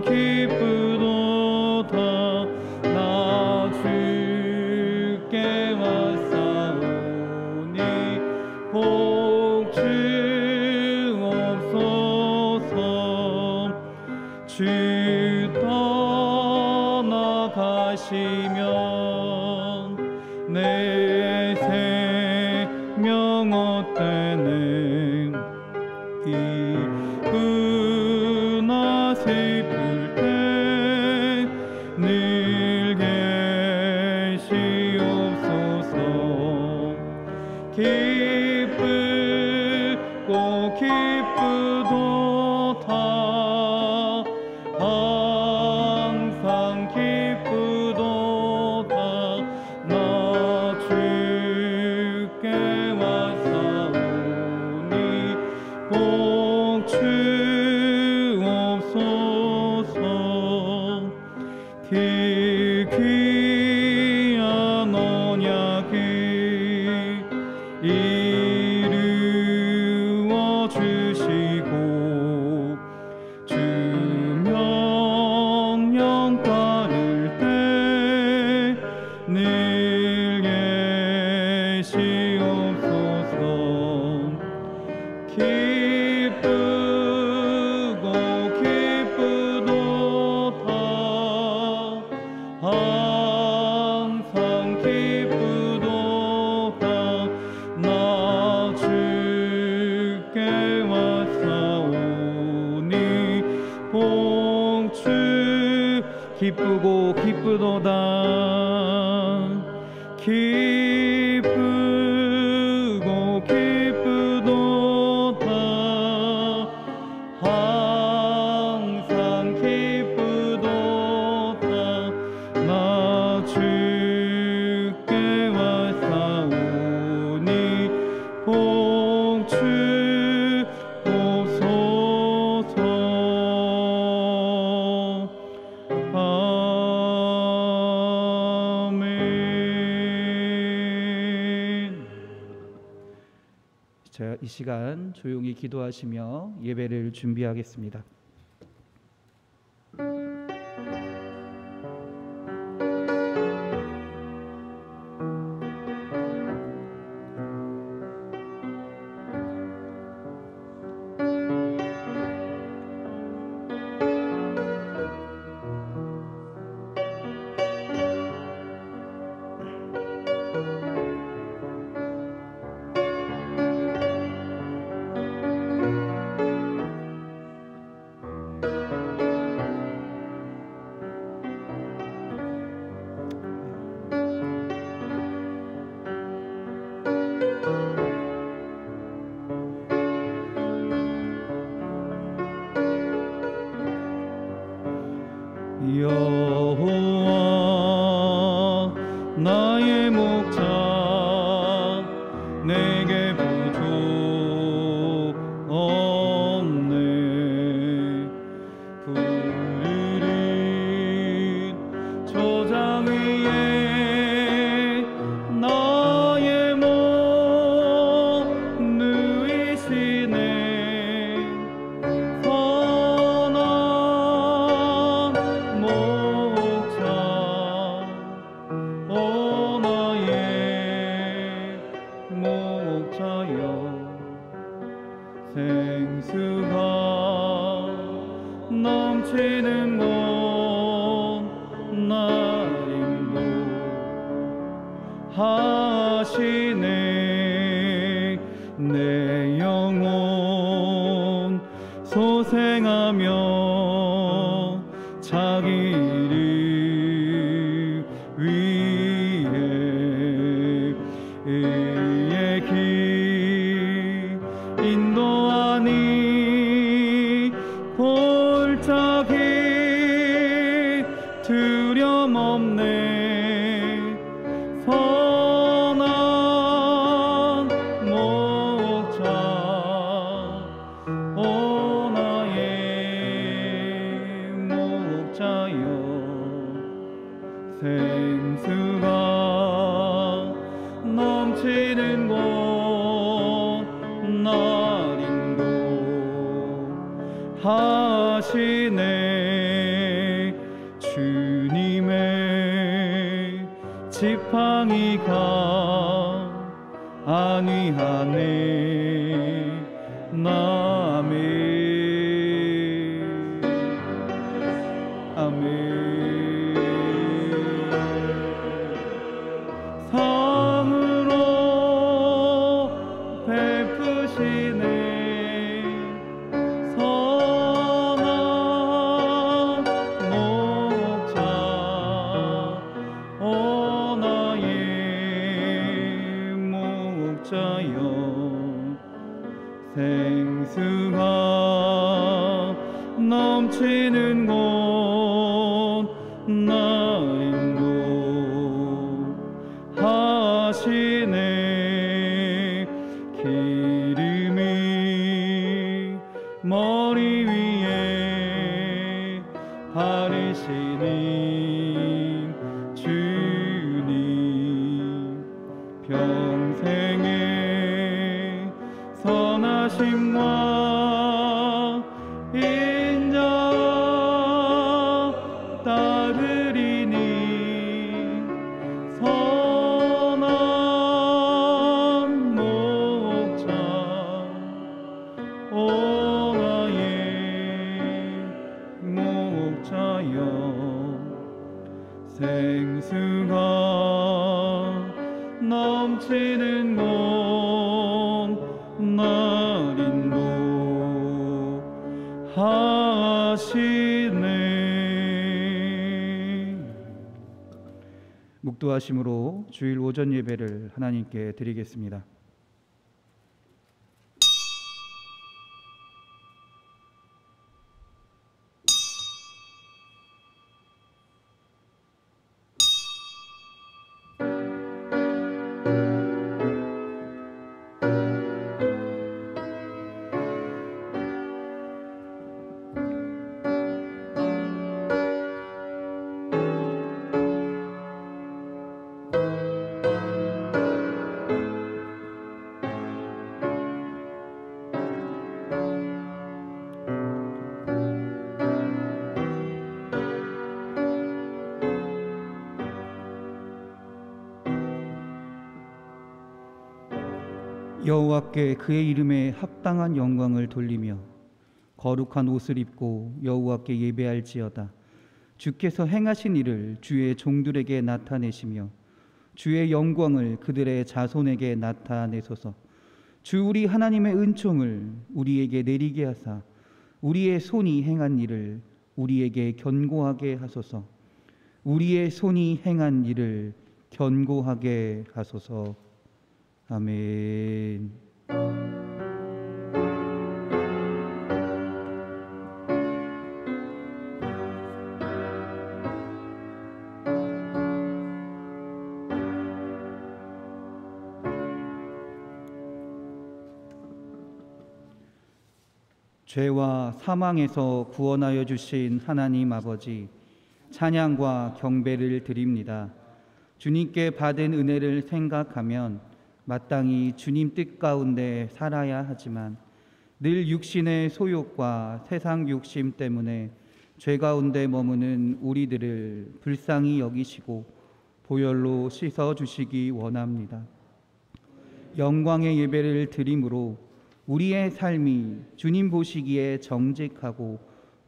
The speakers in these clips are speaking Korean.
기쁘도다. 나 주께 왔사오니 복 주옵소서. 주 떠나가시면 내 생명 헛되네. 기쁘나 슬플 때 늘 계시옵소서. 기쁘고 기쁘도다. 항상 기쁘도다. 나 주께 왔사오니 복 주옵소서. 귀한 언약을 이루어 주시고 주 명령 따를 때 늘 계시옵소서. 기쁘고 기쁘도다. 항상 기쁘도다. 나 주께 왔사오니 복 주 기쁘고 기쁘도다. 기쁘고 기쁘도다. 항상 기쁘도다. 나 주께 왔사오니 복 주옵소서. 아멘. 자, 이 시간 조용히 기도하시며 예배를 준비하겠습니다. 여호와 나의 목자 내게 부족 없네. 푸르른 초장 위에 나의 몸 누이시네. 생수가 넘치는 곳 나림도 하시네. 내 영혼 소생하며 자기 이름 위해 의의 길 인도하니 골짜기 두려움 없네. 선한 목자 오 나의 목자여. 생수가 넘치는 곳 나림도 하시네. 지팡이가 안위하네. 아멘. 아멘. 성으로 베푸시네. 생수가 넘치는 곳 나인도 하시네. 기름이 머리 위에 바르시니 주님 평생에 선하심과 인정 따르리니 선한 목자 오 나의 목자여. 생수가 넘치는 곳 날인도 하시네. 묵도하심으로 주일 오전 예배를 하나님께 드리겠습니다. 여호와께 그의 이름에 합당한 영광을 돌리며 거룩한 옷을 입고 여호와께 예배할지어다. 주께서 행하신 일을 주의 종들에게 나타내시며 주의 영광을 그들의 자손에게 나타내소서. 주 우리 하나님의 은총을 우리에게 내리게 하사 우리의 손이 행한 일을 우리에게 견고하게 하소서. 우리의 손이 행한 일을 견고하게 하소서. 아멘. 죄와 사망에서 구원하여 주신 하나님 아버지, 찬양과 경배를 드립니다. 주님께 받은 은혜를 생각하면 마땅히 주님 뜻 가운데 살아야 하지만 늘 육신의 소욕과 세상 욕심 때문에 죄 가운데 머무는 우리들을 불쌍히 여기시고 보혈로 씻어주시기 원합니다. 영광의 예배를 드림으로 우리의 삶이 주님 보시기에 정직하고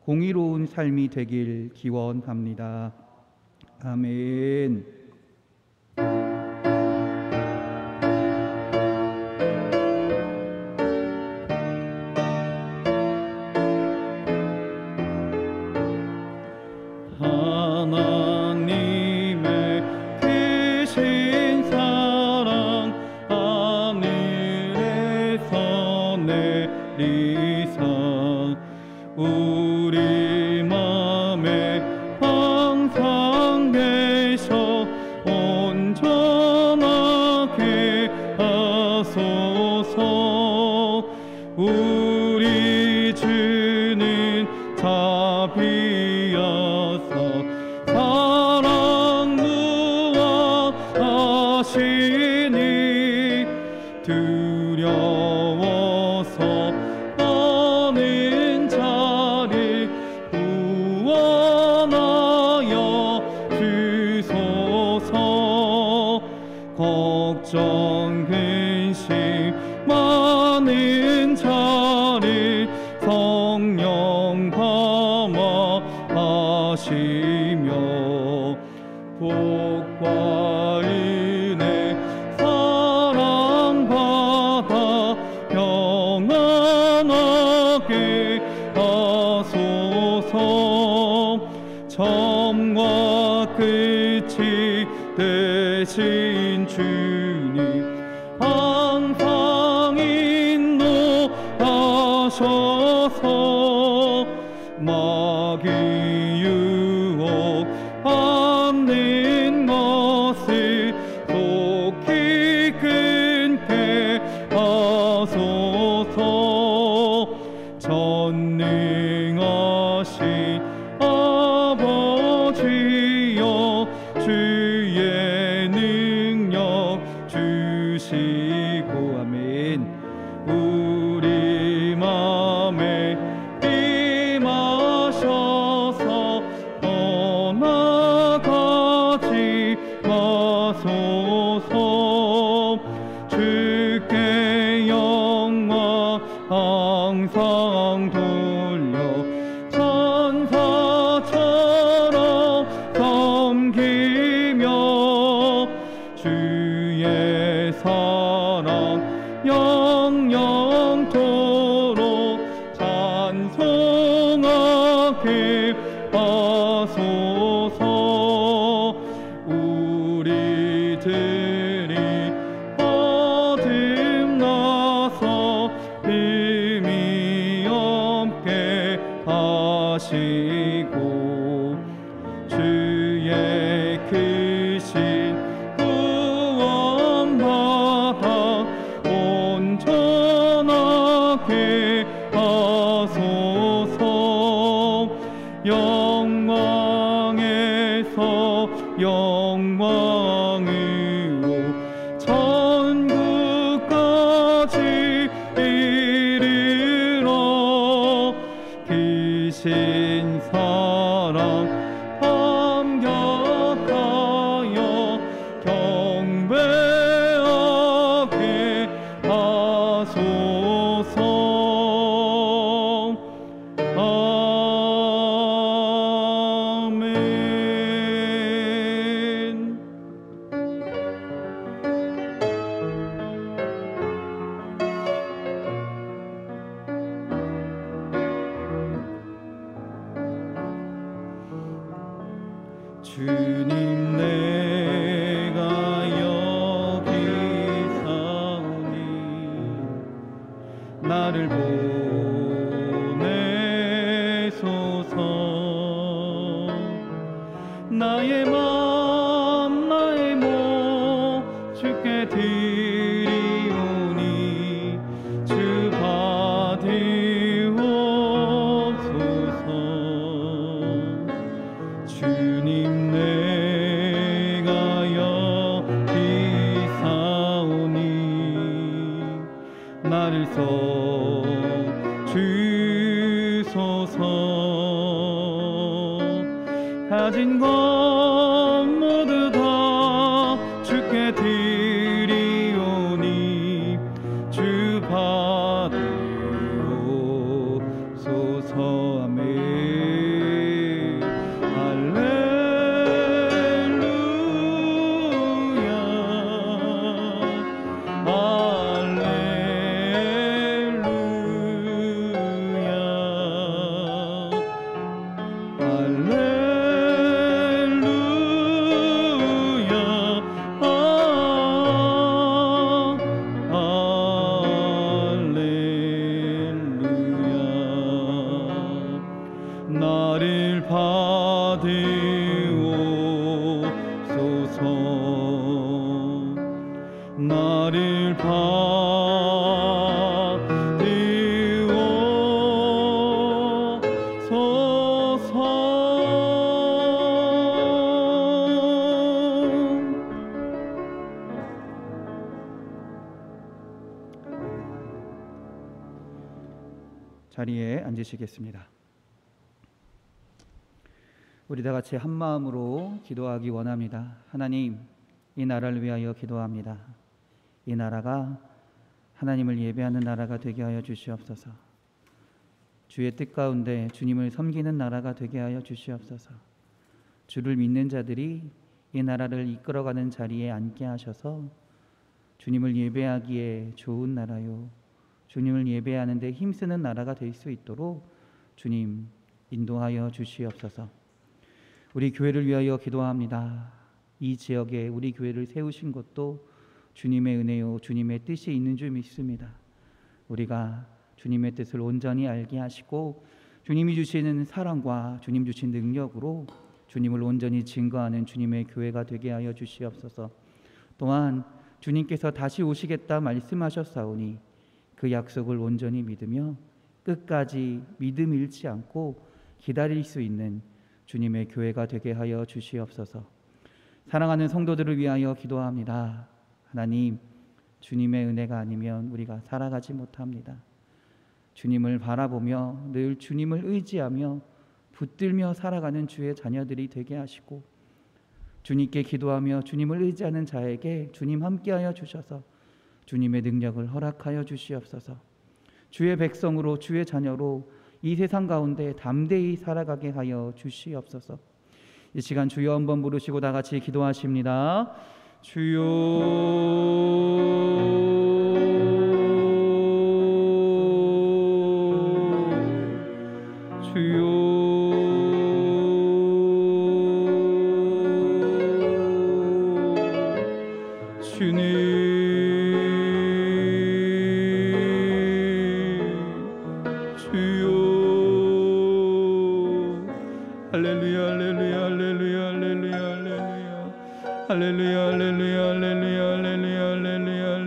공의로운 삶이 되길 기원합니다. 아멘. 하나님의 크신 사랑 하늘에서 내리사 우리 맘에 항상 계셔 온전하게 하소서. 우리 주는 자비하사 사랑 무한하시니 두려워서 떠는 자를 전하게 하소서. 처음과 끝이 되신 주님 항상 인도하셔서 마귀 유혹하는 것을 속히 끊게 하소서. 전능하신 아버지여 주의 능력 주시고 아멘. 우리 맘에 임하셔서 떠나가지 마소서. 주께 영광 항상 돌려 천사처럼 섬기며 주의 사랑 영영토록 찬송하게 하소서. 우리들이 거듭나서 흠이 없게 하시고 주의 크신 구원받아 온전하게 하소서. 영광에서 영광으로 천국까지 이르러 크신 사랑 감격하여 경배하게 하소서. 아멘. 주님 내가 여기 사오니 나를 보내소서. 나의 맘 나의 몸 주께 드리오니 주 받으옵소서. 주님 내가 여기 사오니 나를 써 주소서. 가진 것 모두 다 주께 드리오니 주 받으옵소서. 아멘. 할렐루야 나를 받으옵소서. 나를 자리에 앉으시겠습니다. 우리 다 같이 한 마음으로 기도하기 원합니다. 하나님, 이 나라를 위하여 기도합니다. 이 나라가 하나님을 예배하는 나라가 되게 하여 주시옵소서. 주의 뜻 가운데 주님을 섬기는 나라가 되게 하여 주시옵소서. 주를 믿는 자들이 이 나라를 이끌어가는 자리에 앉게 하셔서 주님을 예배하기에 좋은 나라요 주님을 예배하는 데 힘쓰는 나라가 될 수 있도록 주님 인도하여 주시옵소서. 우리 교회를 위하여 기도합니다. 이 지역에 우리 교회를 세우신 것도 주님의 은혜요 주님의 뜻이 있는 줄 믿습니다. 우리가 주님의 뜻을 온전히 알게 하시고 주님이 주시는 사랑과 주님 주신 능력으로 주님을 온전히 증거하는 주님의 교회가 되게 하여 주시옵소서. 또한 주님께서 다시 오시겠다 말씀하셨사오니 그 약속을 온전히 믿으며 끝까지 믿음 잃지 않고 기다릴 수 있는 주님의 교회가 되게 하여 주시옵소서. 사랑하는 성도들을 위하여 기도합니다. 하나님, 주님의 은혜가 아니면 우리가 살아가지 못합니다. 주님을 바라보며 늘 주님을 의지하며 붙들며 살아가는 주의 자녀들이 되게 하시고 주님께 기도하며 주님을 의지하는 자에게 주님 함께하여 주셔서 주님의 능력을 허락하여 주시옵소서. 주의 백성으로 주의 자녀로 이 세상 가운데 담대히 살아가게 하여 주시옵소서. 이 시간 주여 한번 부르시고 다 같이 기도하십니다. 주여 주여 주님 주여 할렐루야 할렐루야 할렐루야 할렐루야 할렐루야 할렐루야 할렐루야 할렐루야 할렐루야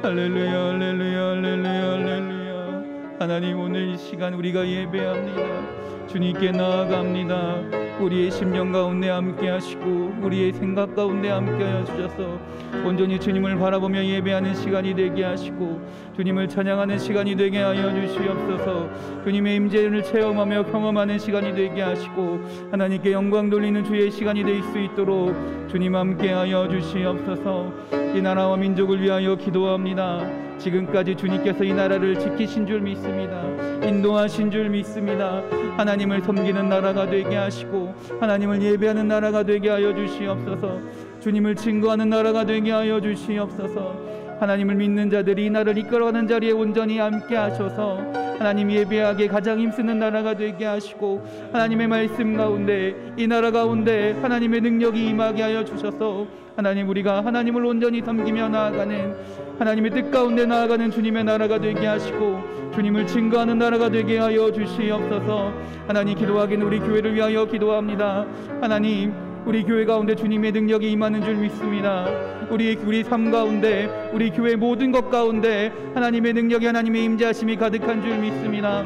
할렐루야 할렐루야 할렐루야 할렐루야 할렐루야. 하나님, 오늘 이 시간 우리가 예배합니다. 주님께 나아갑니다. 우리의 심령 가운데 함께 하시고 우리의 생각 가운데 함께 하여 주셔서 온전히 주님을 바라보며 예배하는 시간이 되게 하시고 주님을 찬양하는 시간이 되게 하여 주시옵소서. 주님의 임재를 체험하며 경험하는 시간이 되게 하시고 하나님께 영광 돌리는 주의 시간이 될 수 있도록 주님 함께 하여 주시옵소서. 이 나라와 민족을 위하여 기도합니다. 지금까지 주님께서 이 나라를 지키신 줄 믿습니다. 인도하신 줄 믿습니다. 하나님을 섬기는 나라가 되게 하시고 하나님을 예배하는 나라가 되게 하여 주시옵소서. 주님을 증거하는 나라가 되게 하여 주시옵소서. 하나님을 믿는 자들이 이 나라를 이끌어가는 자리에 온전히 함께 하셔서 하나님 예배하게 가장 힘쓰는 나라가 되게 하시고 하나님의 말씀 가운데 이 나라 가운데 하나님의 능력이 임하게 하여 주셔서 하나님, 우리가 하나님을 온전히 섬기며 나아가는 하나님의 뜻 가운데 나아가는 주님의 나라가 되게 하시고 주님을 증거하는 나라가 되게 하여 주시옵소서. 하나님, 기도하기는 우리 교회를 위하여 기도합니다. 하나님, 우리 교회 가운데 주님의 능력이 임하는 줄 믿습니다. 우리 삶 가운데 우리 교회 모든 것 가운데 하나님의 능력이 하나님의 임재하심이 가득한 줄 믿습니다.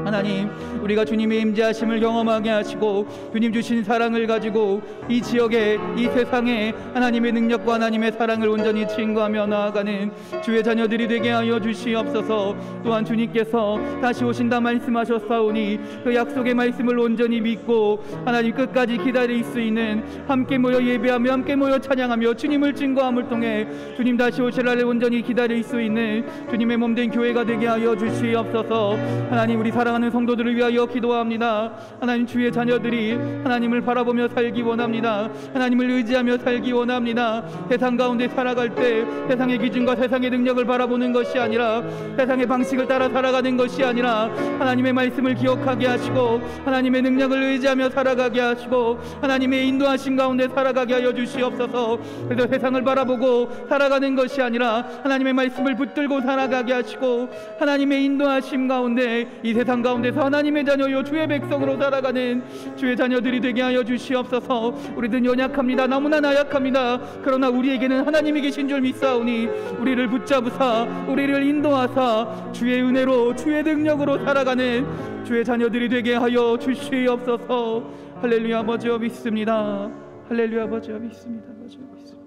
하나님, 우리가 주님의 임재하심을 경험하게 하시고 주님 주신 사랑을 가지고 이 지역에 이 세상에 하나님의 능력과 하나님의 사랑을 온전히 증거하며 나아가는 주의 자녀들이 되게 하여 주시옵소서. 또한 주님께서 다시 오신다 말씀하셨사오니 그 약속의 말씀을 온전히 믿고 하나님 끝까지 기다릴 수 있는 함께 모여 예배하며 함께 모여 찬양하며 주님을 증거함을 통해 주님 다시 오실 날을 온전히 기다릴 수 있는 주님의 몸된 교회가 되게 하여 주시옵소서. 하나님, 우리 사랑하는 성도들을 위하여 기도합니다. 하나님, 주의 자녀들이 하나님을 바라보며 살기 원합니다. 하나님을 의지하며 살기 원합니다. 세상 가운데 살아갈 때 세상의 기준과 세상의 능력을 바라보는 것이 아니라 세상의 방식을 따라 살아가는 것이 아니라 하나님의 말씀을 기억하게 하시고 하나님의 능력을 의지하며 살아가게 하시고 하나님의 인도하신 가운데 살아가게 하여 주시옵소서. 그래서 세상을 바라보고 살아가는 것이 아니라 하나님의 말씀을 붙들고 살아가게 하시고 하나님의 인도하심 가운데 이 세상 가운데서 하나님의 자녀요 주의 백성으로 살아가는 주의 자녀들이 되게 하여 주시옵소서. 우리들은 연약합니다. 너무나 나약합니다. 그러나 우리에게는 하나님이 계신 줄 믿사오니 우리를 붙잡으사 우리를 인도하사 주의 은혜로 주의 능력으로 살아가는 주의 자녀들이 되게 하여 주시옵소서. 할렐루야. 아버지여 믿습니다. 할렐루야. 아버지여 믿습니다. 아버지여 믿습니다.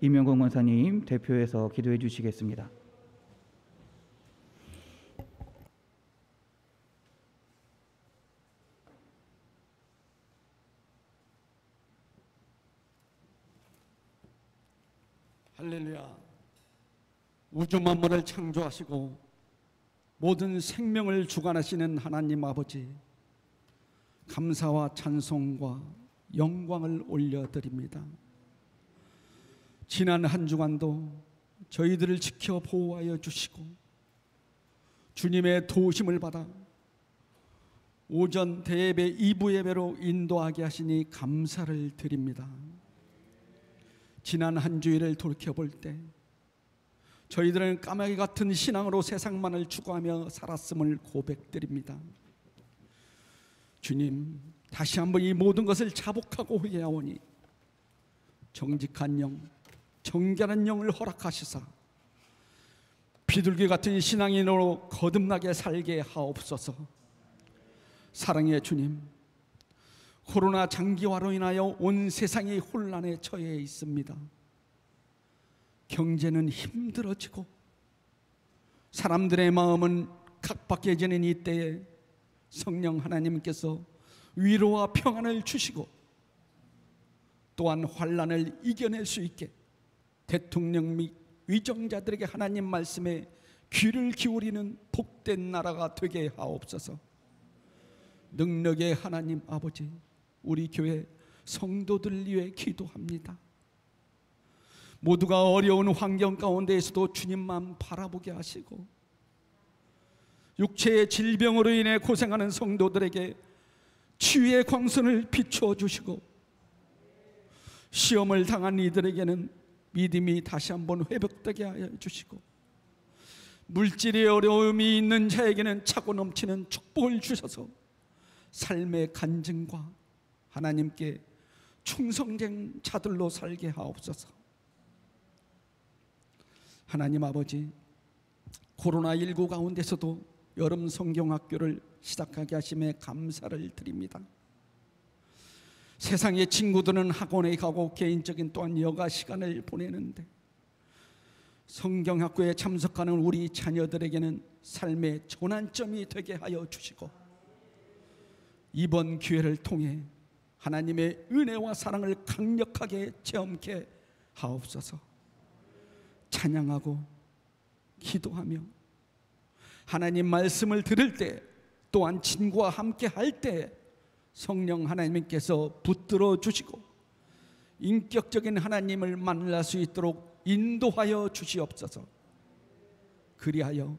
이명공 원사님 대표해서 기도해 주시겠습니다. 할렐루야. 우주 만물을 창조하시고 모든 생명을 주관하시는 하나님 아버지, 감사와 찬송과 영광을 올려드립니다. 지난 한 주간도 저희들을 지켜 보호하여 주시고 주님의 도우심을 받아 오전 대예배 2부 예배로 인도하게 하시니 감사를 드립니다. 지난 한 주일을 돌이켜볼 때 저희들은 까마귀 같은 신앙으로 세상만을 추구하며 살았음을 고백드립니다. 주님, 다시 한번 이 모든 것을 자복하고 회개하오니 정직한 영, 정결한 영을 허락하시사 비둘기 같은 신앙인으로 거듭나게 살게 하옵소서. 사랑의 주님, 코로나 장기화로 인하여 온 세상이 혼란에 처해 있습니다. 경제는 힘들어지고 사람들의 마음은 각박해지는 이때에 성령 하나님께서 위로와 평안을 주시고 또한 환란을 이겨낼 수 있게 대통령 및 위정자들에게 하나님 말씀에 귀를 기울이는 복된 나라가 되게 하옵소서. 능력의 하나님 아버지, 우리 교회 성도들 위해 기도합니다. 모두가 어려운 환경 가운데에서도 주님만 바라보게 하시고 육체의 질병으로 인해 고생하는 성도들에게 치유의 광선을 비추어 주시고 시험을 당한 이들에게는 믿음이 다시 한번 회복되게 하여 주시고 물질의 어려움이 있는 자에게는 차고 넘치는 축복을 주셔서 삶의 간증과 하나님께 충성된 자들로 살게 하옵소서. 하나님 아버지, 코로나19 가운데서도 여름 성경학교를 시작하게 하심에 감사를 드립니다. 세상의 친구들은 학원에 가고 개인적인 또한 여가 시간을 보내는데 성경학교에 참석하는 우리 자녀들에게는 삶의 전환점이 되게 하여 주시고 이번 기회를 통해 하나님의 은혜와 사랑을 강력하게 체험케 하옵소서. 찬양하고 기도하며 하나님 말씀을 들을 때 또한 친구와 함께 할 때 성령 하나님께서 붙들어 주시고 인격적인 하나님을 만날 수 있도록 인도하여 주시옵소서. 그리하여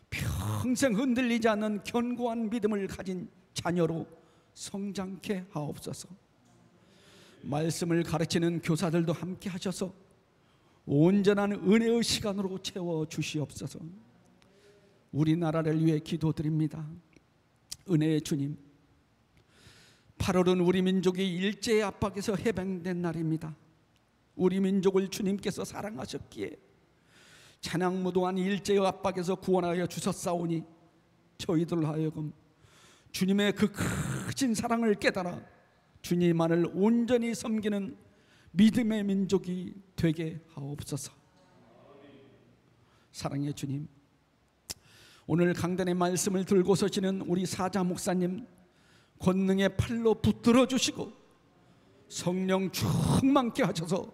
평생 흔들리지 않는 견고한 믿음을 가진 자녀로 성장케 하옵소서. 말씀을 가르치는 교사들도 함께 하셔서 온전한 은혜의 시간으로 채워 주시옵소서. 우리나라를 위해 기도드립니다. 은혜의 주님, 8월은 우리 민족이 일제의 압박에서 해방된 날입니다. 우리 민족을 주님께서 사랑하셨기에 찬양무도한 일제의 압박에서 구원하여 주셨사오니 저희들 하여금 주님의 그 크신 사랑을 깨달아 주님만을 온전히 섬기는 믿음의 민족이 되게 하옵소서. 사랑의 주님, 오늘 강단의 말씀을 들고 서시는 우리 사자 목사님 권능의 팔로 붙들어 주시고 성령 충만케 하셔서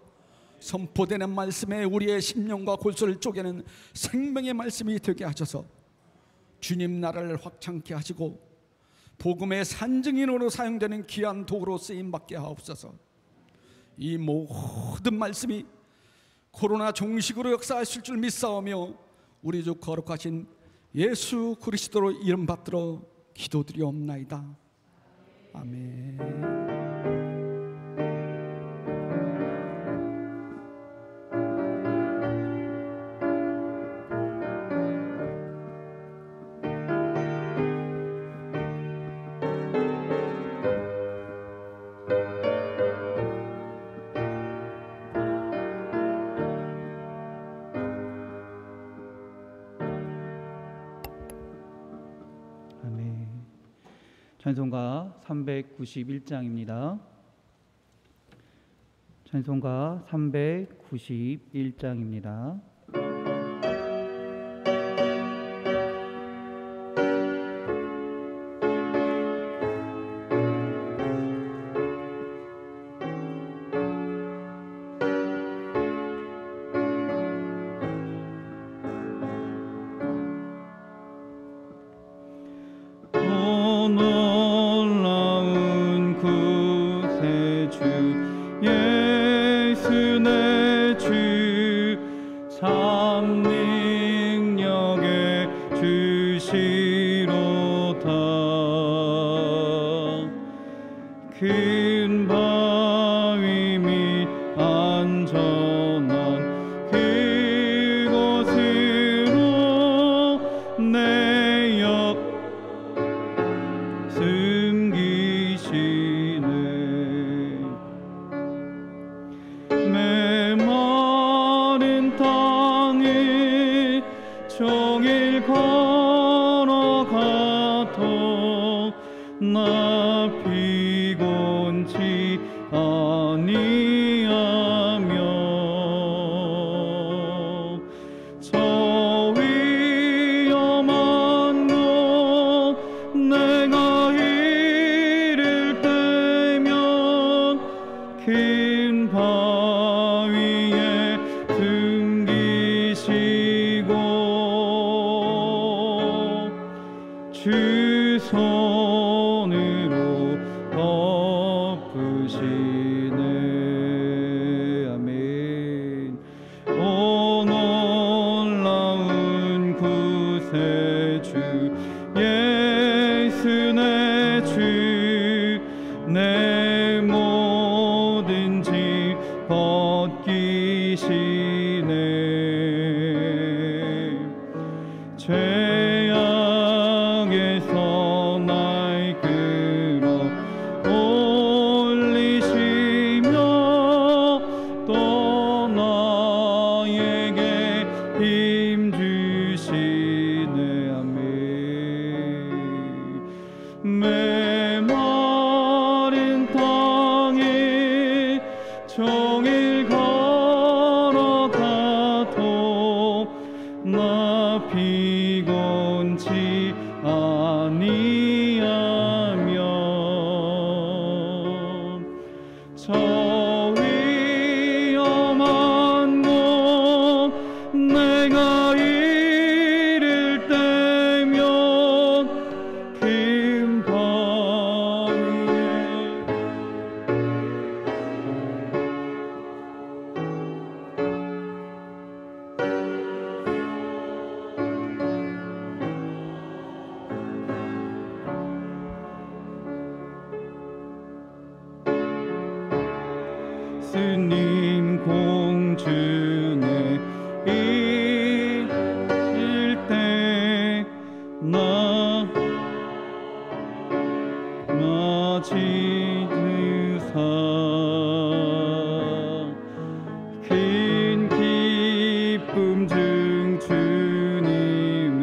선포되는 말씀에 우리의 심령과 골수를 쪼개는 생명의 말씀이 되게 하셔서 주님 나라를 확장케 하시고 복음의 산증인으로 사용되는 귀한 도구로 쓰임받게 하옵소서. 이 모든 말씀이 코로나 종식으로 역사하실 줄 믿사오며 우리 주 거룩하신 예수 그리스도로 이름 받들어 기도드리옵나이다. 아멘. 찬송가 391장입니다. 찬송가 391장입니다. 놀라운 구세주 예수 내 참 능력에 주시로다. 큰 바위 및 안전한 그곳으로 내 옆 숨기시네. 메마른 땅을 종일 걸어가도 나 피곤치 아니하며 저 위험한 곳 내가 이를 때면 큰 바위에 숨기시고 주 손으로 덮으시네. 아멘. 오 놀라운 구세주 예수 내 주, 내 모든 짐 벗기시네. 죄악에서 날 끌어 올리시며 또 나에게 힘 주시네. 아멘. 메마른 땅에 종일 걸어가도 나 피곤치 아니하며 저 위험한 곳 내가 이를 때면 큰 바위에 스님 공주네 이를 때 나 맞이으사 큰 기쁨 중 주님을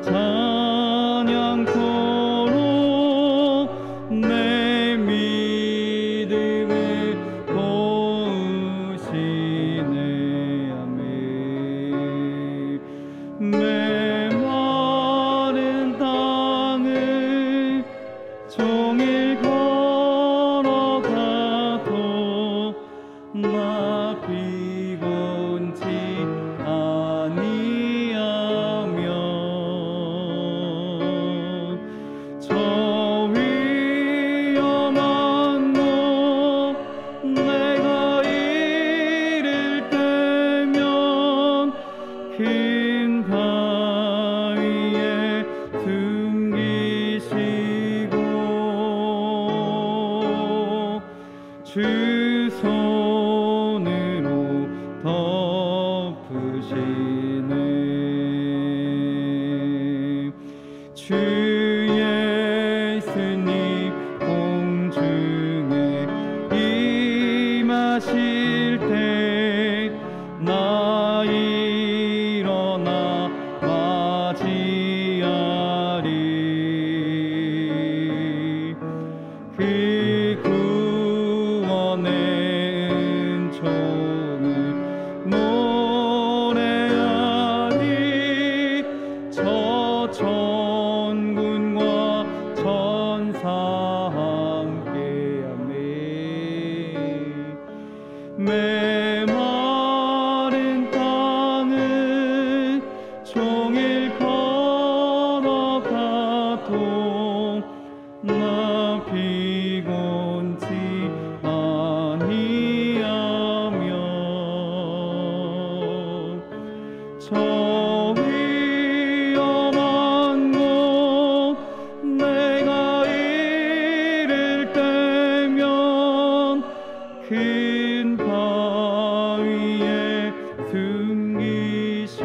찬양토록 내 믿음을 도우시네. 아멘. 메마른 땅을 종일 걸어가도 나 피곤치 아니하며 저 위험한 곳 내가 이를 때면 큰 바위에 숨기시고 주 손으로 덮으시네. 주 예수님 공중에 임하실 때 나 일어나 맞이하리. 그 구원의 은총을 노래하리. 저 천국 저 위험한 곳 내가 이를 때면 큰 바위에 숨기시고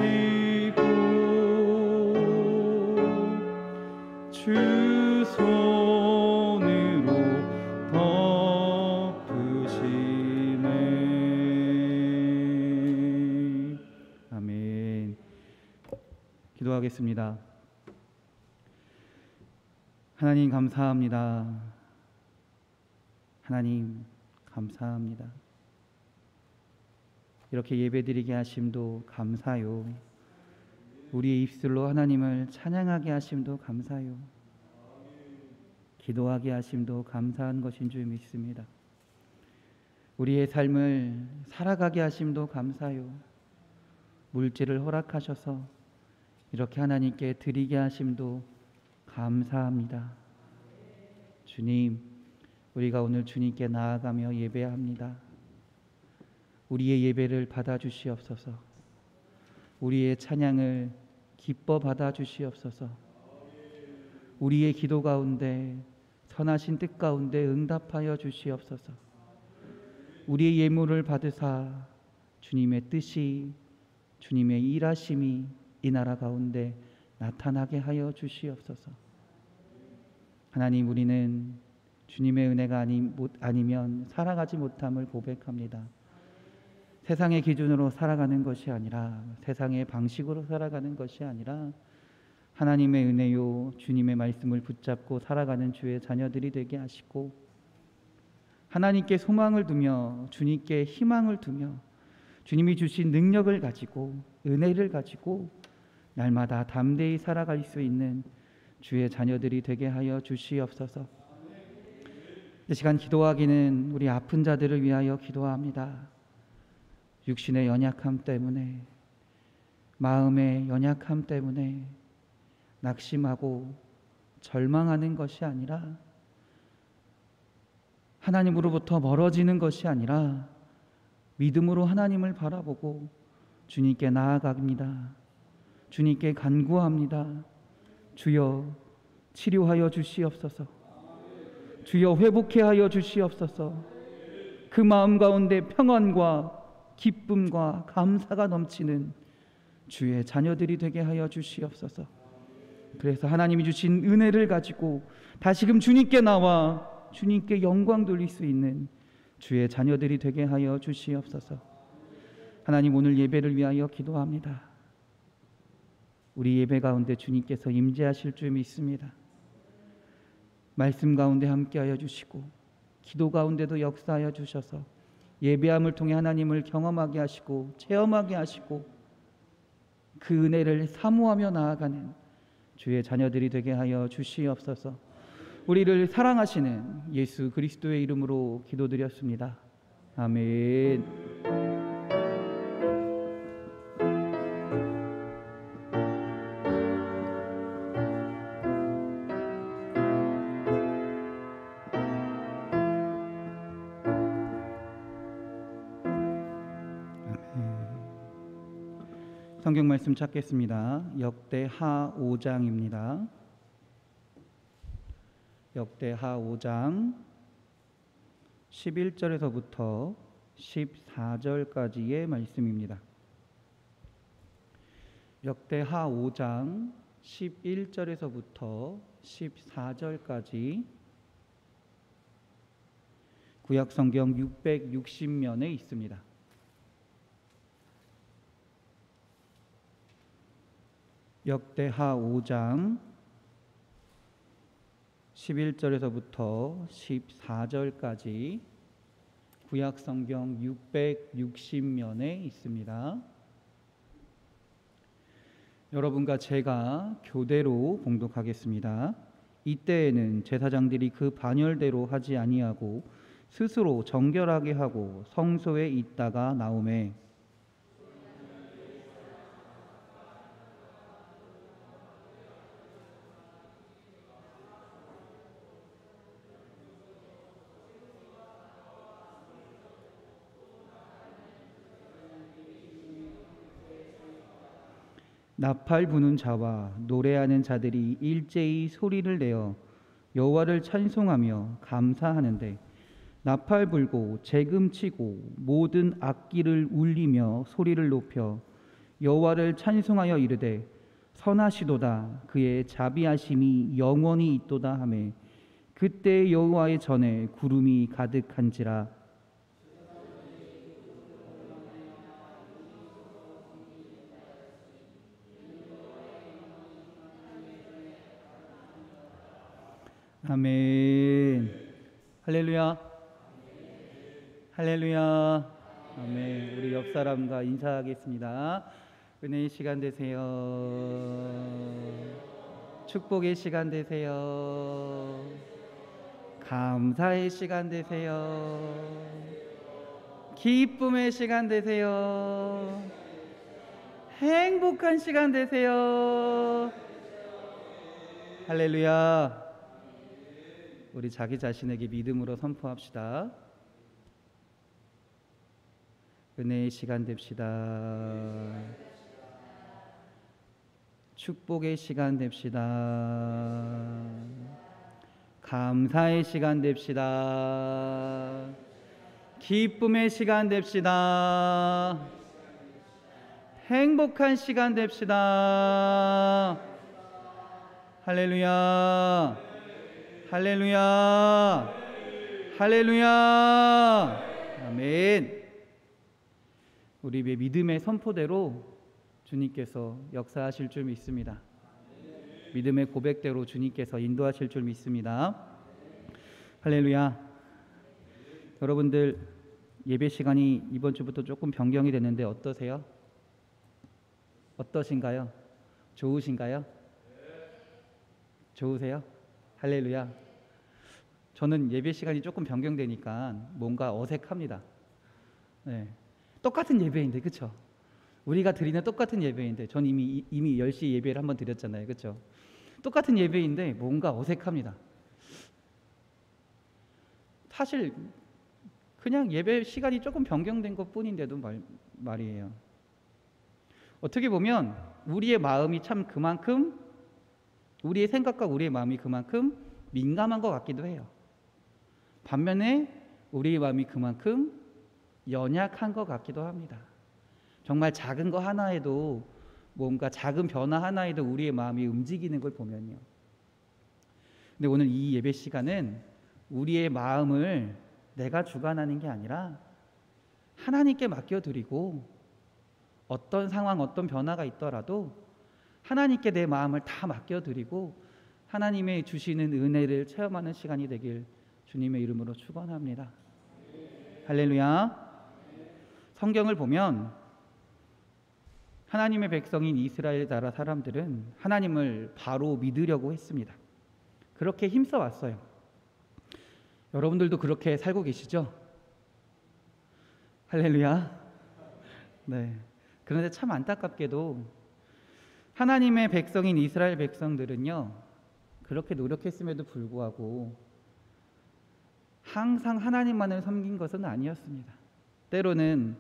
주 손으로 덮으시네. 아멘. 기도하겠습니다. 하나님 감사합니다. 하나님 감사합니다. 이렇게 예배드리게 하심도 감사요. 우리의 입술로 하나님을 찬양하게 하심도 감사요. 기도하게 하심도 감사한 것인 줄 믿습니다. 우리의 삶을 살아가게 하심도 감사요. 물질을 허락하셔서 이렇게 하나님께 드리게 하심도 감사합니다. 주님, 우리가 오늘 주님께 나아가며 예배합니다. 우리의 예배를 받아주시옵소서. 우리의 찬양을 기뻐 받아주시옵소서. 우리의 기도 가운데 선하신 뜻 가운데 응답하여 주시옵소서. 우리의 예물을 받으사 주님의 뜻이, 주님의 일하심이 이 나라 가운데 나타나게 하여 주시옵소서. 하나님, 우리는 주님의 은혜가 아니면 살아가지 못함을 고백합니다. 세상의 기준으로 살아가는 것이 아니라, 세상의 방식으로 살아가는 것이 아니라 하나님의 은혜요 주님의 말씀을 붙잡고 살아가는 주의 자녀들이 되게 하시고, 하나님께 소망을 두며 주님께 희망을 두며 주님이 주신 능력을 가지고 은혜를 가지고 날마다 담대히 살아갈 수 있는 주의 자녀들이 되게 하여 주시옵소서. 이 시간 기도하기는 우리 아픈 자들을 위하여 기도합니다. 육신의 연약함 때문에, 마음의 연약함 때문에 낙심하고 절망하는 것이 아니라, 하나님으로부터 멀어지는 것이 아니라 믿음으로 하나님을 바라보고 주님께 나아갑니다. 주님께 간구합니다. 주여 치료하여 주시옵소서. 주여 회복해 하여 주시옵소서. 그 마음 가운데 평안과 기쁨과 감사가 넘치는 주의 자녀들이 되게 하여 주시옵소서. 그래서 하나님이 주신 은혜를 가지고 다시금 주님께 나와 주님께 영광 돌릴 수 있는 주의 자녀들이 되게 하여 주시옵소서. 하나님, 오늘 예배를 위하여 기도합니다. 우리 예배 가운데 주님께서 임재하실 줄 믿습니다. 말씀 가운데 함께하여 주시고 기도 가운데도 역사하여 주셔서 예배함을 통해 하나님을 경험하게 하시고 체험하게 하시고 그 은혜를 사모하며 나아가는 주의 자녀들이 되게 하여 주시옵소서. 우리를 사랑하시는 예수 그리스도의 이름으로 기도드렸습니다. 아멘. 성경 말씀 찾겠습니다. 역대하 5장입니다. 역대하 5장 11절에서부터 14절까지의 말씀입니다. 역대하 5장 11절에서부터 14절까지 구약 성경 660면에 있습니다. 역대하 5장 11절에서부터 14절까지 구약 성경 660면에 있습니다. 여러분과 제가 교대로 봉독하겠습니다. 이때에는 제사장들이 그 반열대로 하지 아니하고 스스로 정결하게 하고 성소에 있다가 나오매 나팔 부는 자와 노래하는 자들이 일제히 소리를 내어 여호와를 찬송하며 감사하는데 나팔 불고 재금 치고 모든 악기를 울리며 소리를 높여 여호와를 찬송하여 이르되 선하시도다 그의 자비하심이 영원히 있도다 하매 그때 여호와의 전에 구름이 가득한지라. 아멘. 할렐루야. 할렐루야. 아멘. 우리 옆 사람과 인사하겠습니다. 은혜의 시간 되세요. 축복의 시간 되세요. 감사의 시간 되세요. 기쁨의 시간 되세요. 행복한 시간 되세요. 할렐루야. 우리 자기 자신에게 믿음으로 선포합시다. 은혜의 시간 됩시다. 축복의 시간 됩시다. 감사의 시간 됩시다. 기쁨의 시간 됩시다. 행복한 시간 됩시다. 할렐루야. 할렐루야. 할렐루야. 아멘. 우리의 믿음의 선포대로 주님께서 역사하실 줄 믿습니다. 믿음의 고백대로 주님께서 인도하실 줄 믿습니다. 할렐루야. 여러분들 예배 시간이 이번 주부터 조금 변경이 됐는데 어떠세요? 어떠신가요? 좋으신가요? 좋으세요? 할렐루야. 저는 예배 시간이 조금 변경되니까 뭔가 어색합니다. 네. 똑같은 예배인데, 그렇죠? 우리가 드리는 똑같은 예배인데, 전 이미 10시 예배를 한번 드렸잖아요, 그렇죠? 똑같은 예배인데 뭔가 어색합니다. 사실 그냥 예배 시간이 조금 변경된 것뿐인데도 말이에요. 어떻게 보면 우리의 마음이 참 그만큼, 우리의 생각과 우리의 마음이 그만큼 민감한 것 같기도 해요. 반면에 우리의 마음이 그만큼 연약한 것 같기도 합니다. 정말 작은 거 하나에도, 뭔가 작은 변화 하나에도 우리의 마음이 움직이는 걸 보면요. 근데 오늘 이 예배 시간은 우리의 마음을 내가 주관하는 게 아니라 하나님께 맡겨드리고, 어떤 상황, 어떤 변화가 있더라도 하나님께 내 마음을 다 맡겨드리고 하나님의 주시는 은혜를 체험하는 시간이 되길 주님의 이름으로 축원합니다. 할렐루야. 성경을 보면 하나님의 백성인 이스라엘 나라 사람들은 하나님을 바로 믿으려고 했습니다. 그렇게 힘써 왔어요. 여러분들도 그렇게 살고 계시죠? 할렐루야. 네. 그런데 참 안타깝게도 하나님의 백성인 이스라엘 백성들은요, 그렇게 노력했음에도 불구하고 항상 하나님만을 섬긴 것은 아니었습니다. 때로는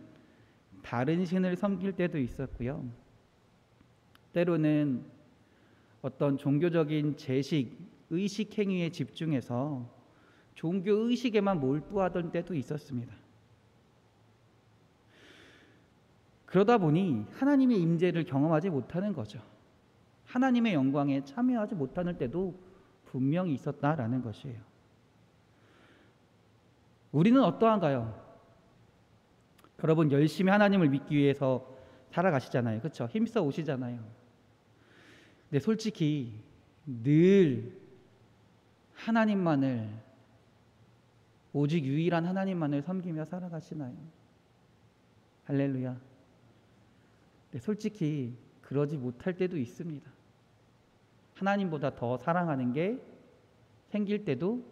다른 신을 섬길 때도 있었고요. 때로는 어떤 종교적인 제식, 의식 행위에 집중해서 종교 의식에만 몰두하던 때도 있었습니다. 그러다 보니 하나님의 임재를 경험하지 못하는 거죠. 하나님의 영광에 참여하지 못하는 때도 분명히 있었다라는 것이에요. 우리는 어떠한가요? 여러분 열심히 하나님을 믿기 위해서 살아가시잖아요. 그렇죠? 힘써 오시잖아요. 근데 솔직히 늘 하나님만을, 오직 유일한 하나님만을 섬기며 살아가시나요? 할렐루야. 근데 솔직히 그러지 못할 때도 있습니다. 하나님보다 더 사랑하는 게 생길 때도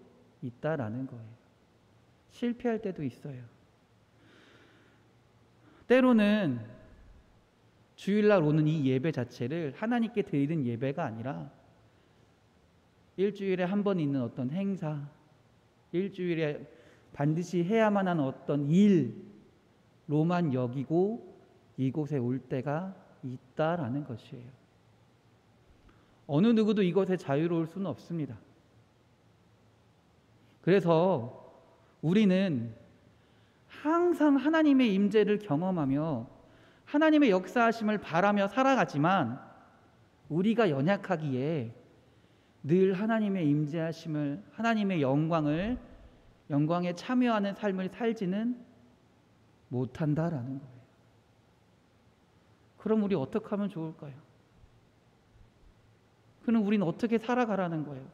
있다라는 거예요. 실패할 때도 있어요. 때로는 주일날 오는 이 예배 자체를 하나님께 드리는 예배가 아니라 일주일에 한 번 있는 어떤 행사, 일주일에 반드시 해야만 하는 어떤 일로만 여기고 이곳에 올 때가 있다라는 것이에요. 어느 누구도 이것에 자유로울 수는 없습니다. 그래서 우리는 항상 하나님의 임재를 경험하며 하나님의 역사하심을 바라며 살아가지만 우리가 연약하기에 늘 하나님의 임재하심을, 하나님의 영광에 참여하는 삶을 살지는 못한다라는 거예요. 그럼 우리 어떻게 하면 좋을까요? 그럼 우리는 어떻게 살아가라는 거예요?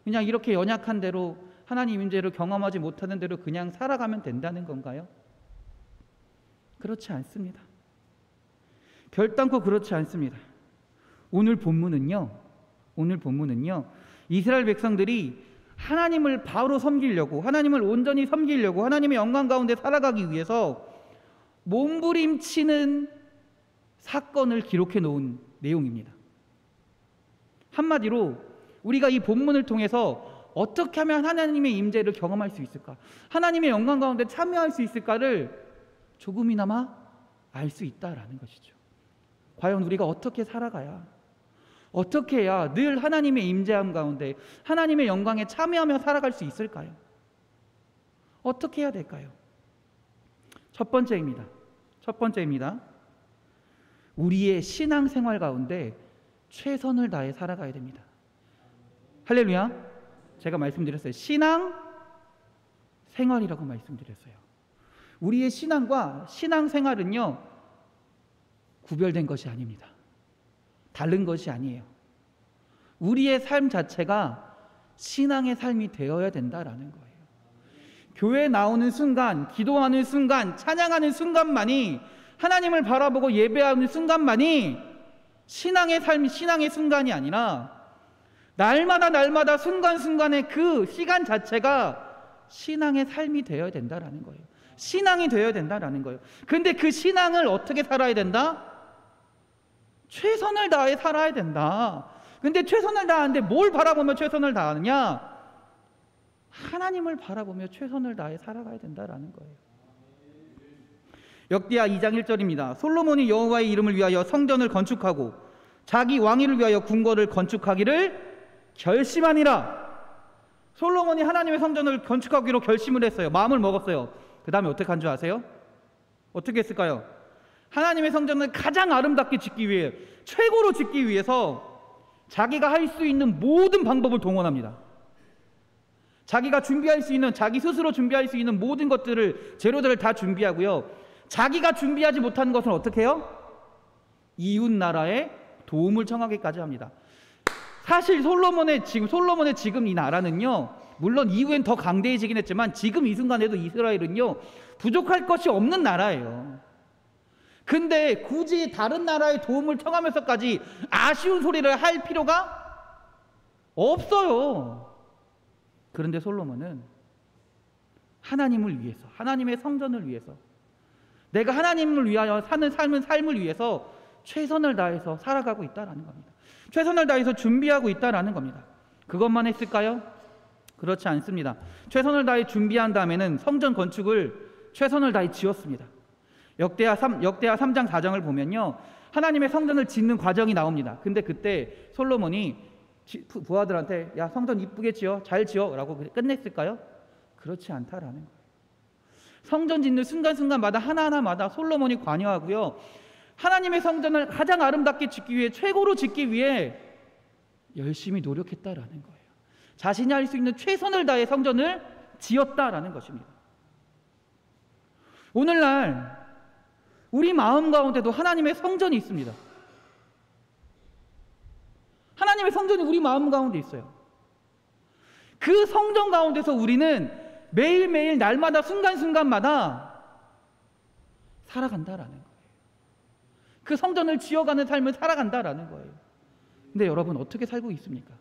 그냥 이렇게 연약한 대로 하나님 임재를 경험하지 못하는 대로 그냥 살아가면 된다는 건가요? 그렇지 않습니다. 결단코 그렇지 않습니다. 오늘 본문은요, 이스라엘 백성들이 하나님을 바로 섬기려고, 하나님을 온전히 섬기려고, 하나님의 영광 가운데 살아가기 위해서 몸부림치는 사건을 기록해 놓은 내용입니다. 한마디로 우리가 이 본문을 통해서 어떻게 하면 하나님의 임재를 경험할 수 있을까, 하나님의 영광 가운데 참여할 수 있을까를 조금이나마 알 수 있다라는 것이죠. 과연 우리가 어떻게 살아가야, 어떻게 해야 늘 하나님의 임재함 가운데 하나님의 영광에 참여하며 살아갈 수 있을까요? 어떻게 해야 될까요? 첫 번째입니다. 우리의 신앙생활 가운데 최선을 다해 살아가야 됩니다. 할렐루야. 제가 말씀드렸어요. 신앙생활이라고 말씀드렸어요. 우리의 신앙과 신앙생활은요, 구별된 것이 아닙니다. 다른 것이 아니에요. 우리의 삶 자체가 신앙의 삶이 되어야 된다라는 거예요. 교회 나오는 순간, 기도하는 순간, 찬양하는 순간만이, 하나님을 바라보고 예배하는 순간만이 신앙의 삶이 신앙의 순간이 아니라 날마다 순간순간의 그 시간 자체가 신앙의 삶이 되어야 된다라는 거예요. 신앙이 되어야 된다라는 거예요. 근데 그 신앙을 어떻게 살아야 된다? 최선을 다해 살아야 된다. 근데 최선을 다하는데 뭘 바라보며 최선을 다하느냐? 하나님을 바라보며 최선을 다해 살아가야 된다라는 거예요. 역대하 2장 1절입니다. 솔로몬이 여호와의 이름을 위하여 성전을 건축하고 자기 왕위를 위하여 궁궐을 건축하기를 결심하니라. 솔로몬이 하나님의 성전을 건축하기로 결심을 했어요. 마음을 먹었어요. 그 다음에 어떻게 한 줄 아세요? 어떻게 했을까요? 하나님의 성전을 가장 아름답게 짓기 위해, 최고로 짓기 위해서 자기가 할 수 있는 모든 방법을 동원합니다. 자기가 준비할 수 있는, 자기 스스로 준비할 수 있는 모든 것들을, 재료들을 다 준비하고요. 자기가 준비하지 못하는 것은 어떻게 해요? 이웃 나라에 도움을 청하기까지 합니다. 사실 솔로몬의 지금 이 나라는요, 물론 이후엔 더 강대해지긴 했지만 지금 이 순간에도 이스라엘은요, 부족할 것이 없는 나라예요. 근데 굳이 다른 나라의 도움을 청하면서까지 아쉬운 소리를 할 필요가 없어요. 그런데 솔로몬은 하나님을 위해서, 하나님의 성전을 위해서, 내가 하나님을 위하여 사는 삶을 위해서 최선을 다해서 살아가고 있다라는 겁니다. 최선을 다해서 준비하고 있다라는 겁니다. 그것만 했을까요? 그렇지 않습니다. 최선을 다해 준비한 다음에는 성전 건축을 최선을 다해 지었습니다. 역대하 3장 4장을 보면요, 하나님의 성전을 짓는 과정이 나옵니다. 근데 그때 솔로몬이 부하들한테 야, 성전 이쁘게 지어, 잘 지어 라고 끝냈을까요? 그렇지 않다라는 거예요. 성전 짓는 순간순간마다 하나하나마다 솔로몬이 관여하고요, 하나님의 성전을 가장 아름답게 짓기 위해, 최고로 짓기 위해 열심히 노력했다라는 거예요. 자신이 할 수 있는 최선을 다해 성전을 지었다라는 것입니다. 오늘날 우리 마음 가운데도 하나님의 성전이 있습니다. 하나님의 성전이 우리 마음 가운데 있어요. 그 성전 가운데서 우리는 매일매일 날마다 순간순간마다 살아간다라는 거예요. 그 성전을 지어가는 삶을 살아간다라는 거예요. 근데 여러분 어떻게 살고 있습니까?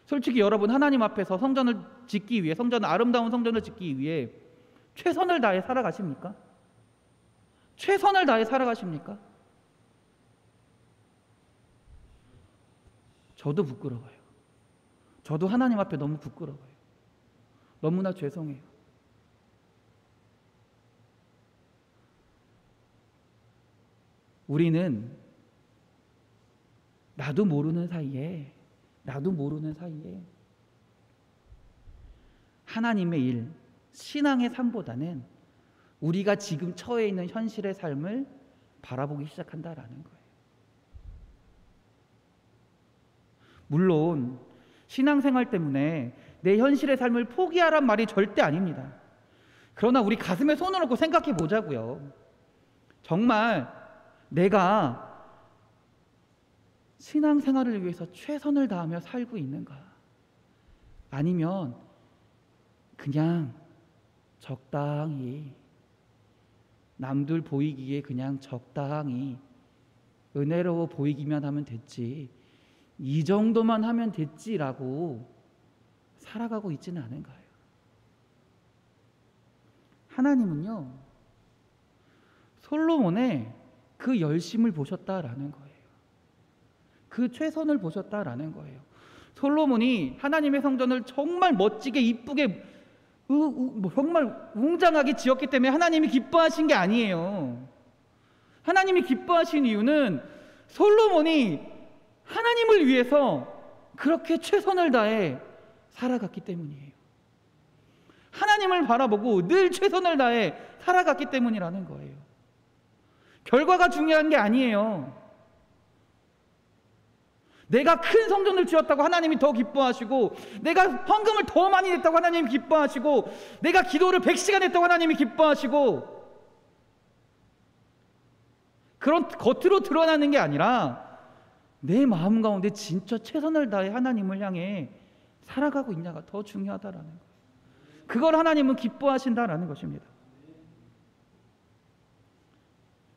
솔직히 여러분 하나님 앞에서 성전을 짓기 위해, 아름다운 성전을 짓기 위해 최선을 다해 살아가십니까? 최선을 다해 살아가십니까? 저도 부끄러워요. 저도 하나님 앞에 너무 부끄러워요. 너무나 죄송해요. 우리는 나도 모르는 사이에 하나님의 일, 신앙의 삶보다는 우리가 지금 처해 있는 현실의 삶을 바라보기 시작한다라는 거예요. 물론 신앙생활 때문에 내 현실의 삶을 포기하란 말이 절대 아닙니다. 그러나 우리 가슴에 손을 얹고 생각해 보자고요. 정말 내가 신앙생활을 위해서 최선을 다하며 살고 있는가? 아니면 그냥 적당히, 남들 보이기에 그냥 적당히 은혜로워 보이기만 하면 됐지, 이 정도만 하면 됐지라고 살아가고 있지는 않은가요? 하나님은요, 솔로몬의 그 열심을 보셨다라는 거예요. 그 최선을 보셨다라는 거예요. 솔로몬이 하나님의 성전을 정말 멋지게 이쁘게 정말 웅장하게 지었기 때문에 하나님이 기뻐하신 게 아니에요. 하나님이 기뻐하신 이유는 솔로몬이 하나님을 위해서 그렇게 최선을 다해 살아갔기 때문이에요. 하나님을 바라보고 늘 최선을 다해 살아갔기 때문이라는 거예요. 결과가 중요한 게 아니에요. 내가 큰 성전을 지었다고 하나님이 더 기뻐하시고, 내가 헌금을 더 많이 냈다고 하나님이 기뻐하시고, 내가 기도를 100시간 했다고 하나님이 기뻐하시고, 그런 겉으로 드러나는 게 아니라 내 마음 가운데 진짜 최선을 다해 하나님을 향해 살아가고 있냐가 더 중요하다라는 거예요. 그걸 하나님은 기뻐하신다라는 것입니다.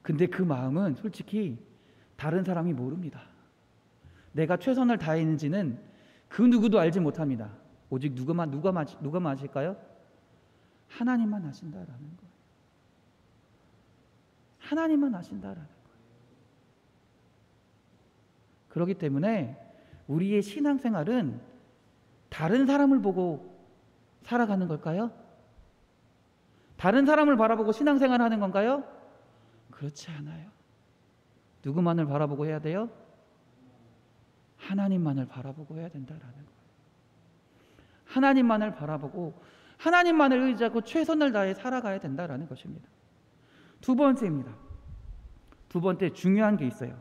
근데 그 마음은 솔직히 다른 사람이 모릅니다. 내가 최선을 다했는지는 그 누구도 알지 못합니다. 오직 누가 아실까요? 하나님만 아신다라는 거예요. 하나님만 아신다라는 거예요. 그렇기 때문에 우리의 신앙생활은 다른 사람을 보고 살아가는 걸까요? 다른 사람을 바라보고 신앙생활을 하는 건가요? 그렇지 않아요. 누구만을 바라보고 해야 돼요? 하나님만을 바라보고 해야 된다라는 거예요. 하나님만을 바라보고 하나님만을 의지하고 최선을 다해 살아가야 된다라는 것입니다. 두 번째입니다. 두 번째 중요한 게 있어요.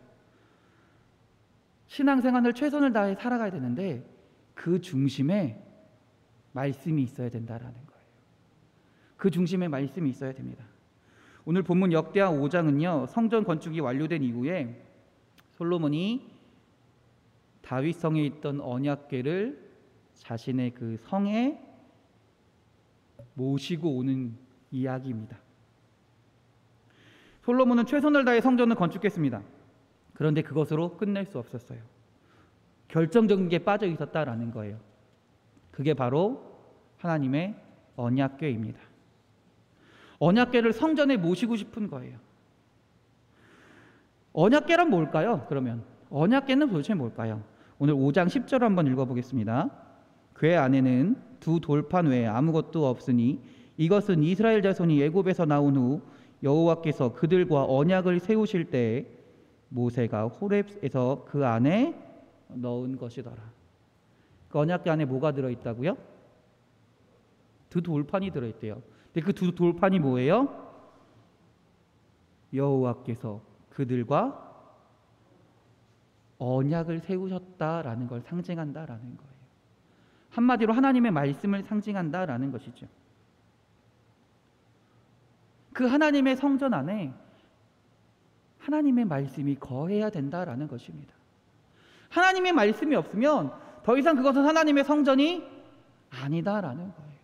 신앙생활을 최선을 다해 살아가야 되는데 그 중심에 말씀이 있어야 된다라는 거예요. 그 중심에 말씀이 있어야 됩니다. 오늘 본문 역대하 5장은요, 성전 건축이 완료된 이후에 솔로몬이 다윗성에 있던 언약궤를 자신의 그 성에 모시고 오는 이야기입니다. 솔로몬은 최선을 다해 성전을 건축했습니다. 그런데 그것으로 끝낼 수 없었어요. 결정적인 게 빠져 있었다라는 거예요. 그게 바로 하나님의 언약궤입니다. 언약궤를 성전에 모시고 싶은 거예요. 언약궤란 뭘까요? 그러면 언약궤는 도대체 뭘까요? 오늘 5장 10절 한번 읽어보겠습니다. 궤 안에는 두 돌판 외에 아무것도 없으니 이것은 이스라엘 자손이 애굽에서 나온 후 여호와께서 그들과 언약을 세우실 때에 모세가 호렙에서 그 안에 넣은 것이더라. 그 언약궤 안에 뭐가 들어있다고요? 두 돌판이 들어있대요. 근데 그 두 돌판이 뭐예요? 여호와께서 그들과 언약을 세우셨다라는 걸 상징한다라는 거예요. 한마디로 하나님의 말씀을 상징한다라는 것이죠. 그 하나님의 성전 안에 하나님의 말씀이 거해야 된다라는 것입니다. 하나님의 말씀이 없으면 더 이상 그것은 하나님의 성전이 아니다라는 거예요.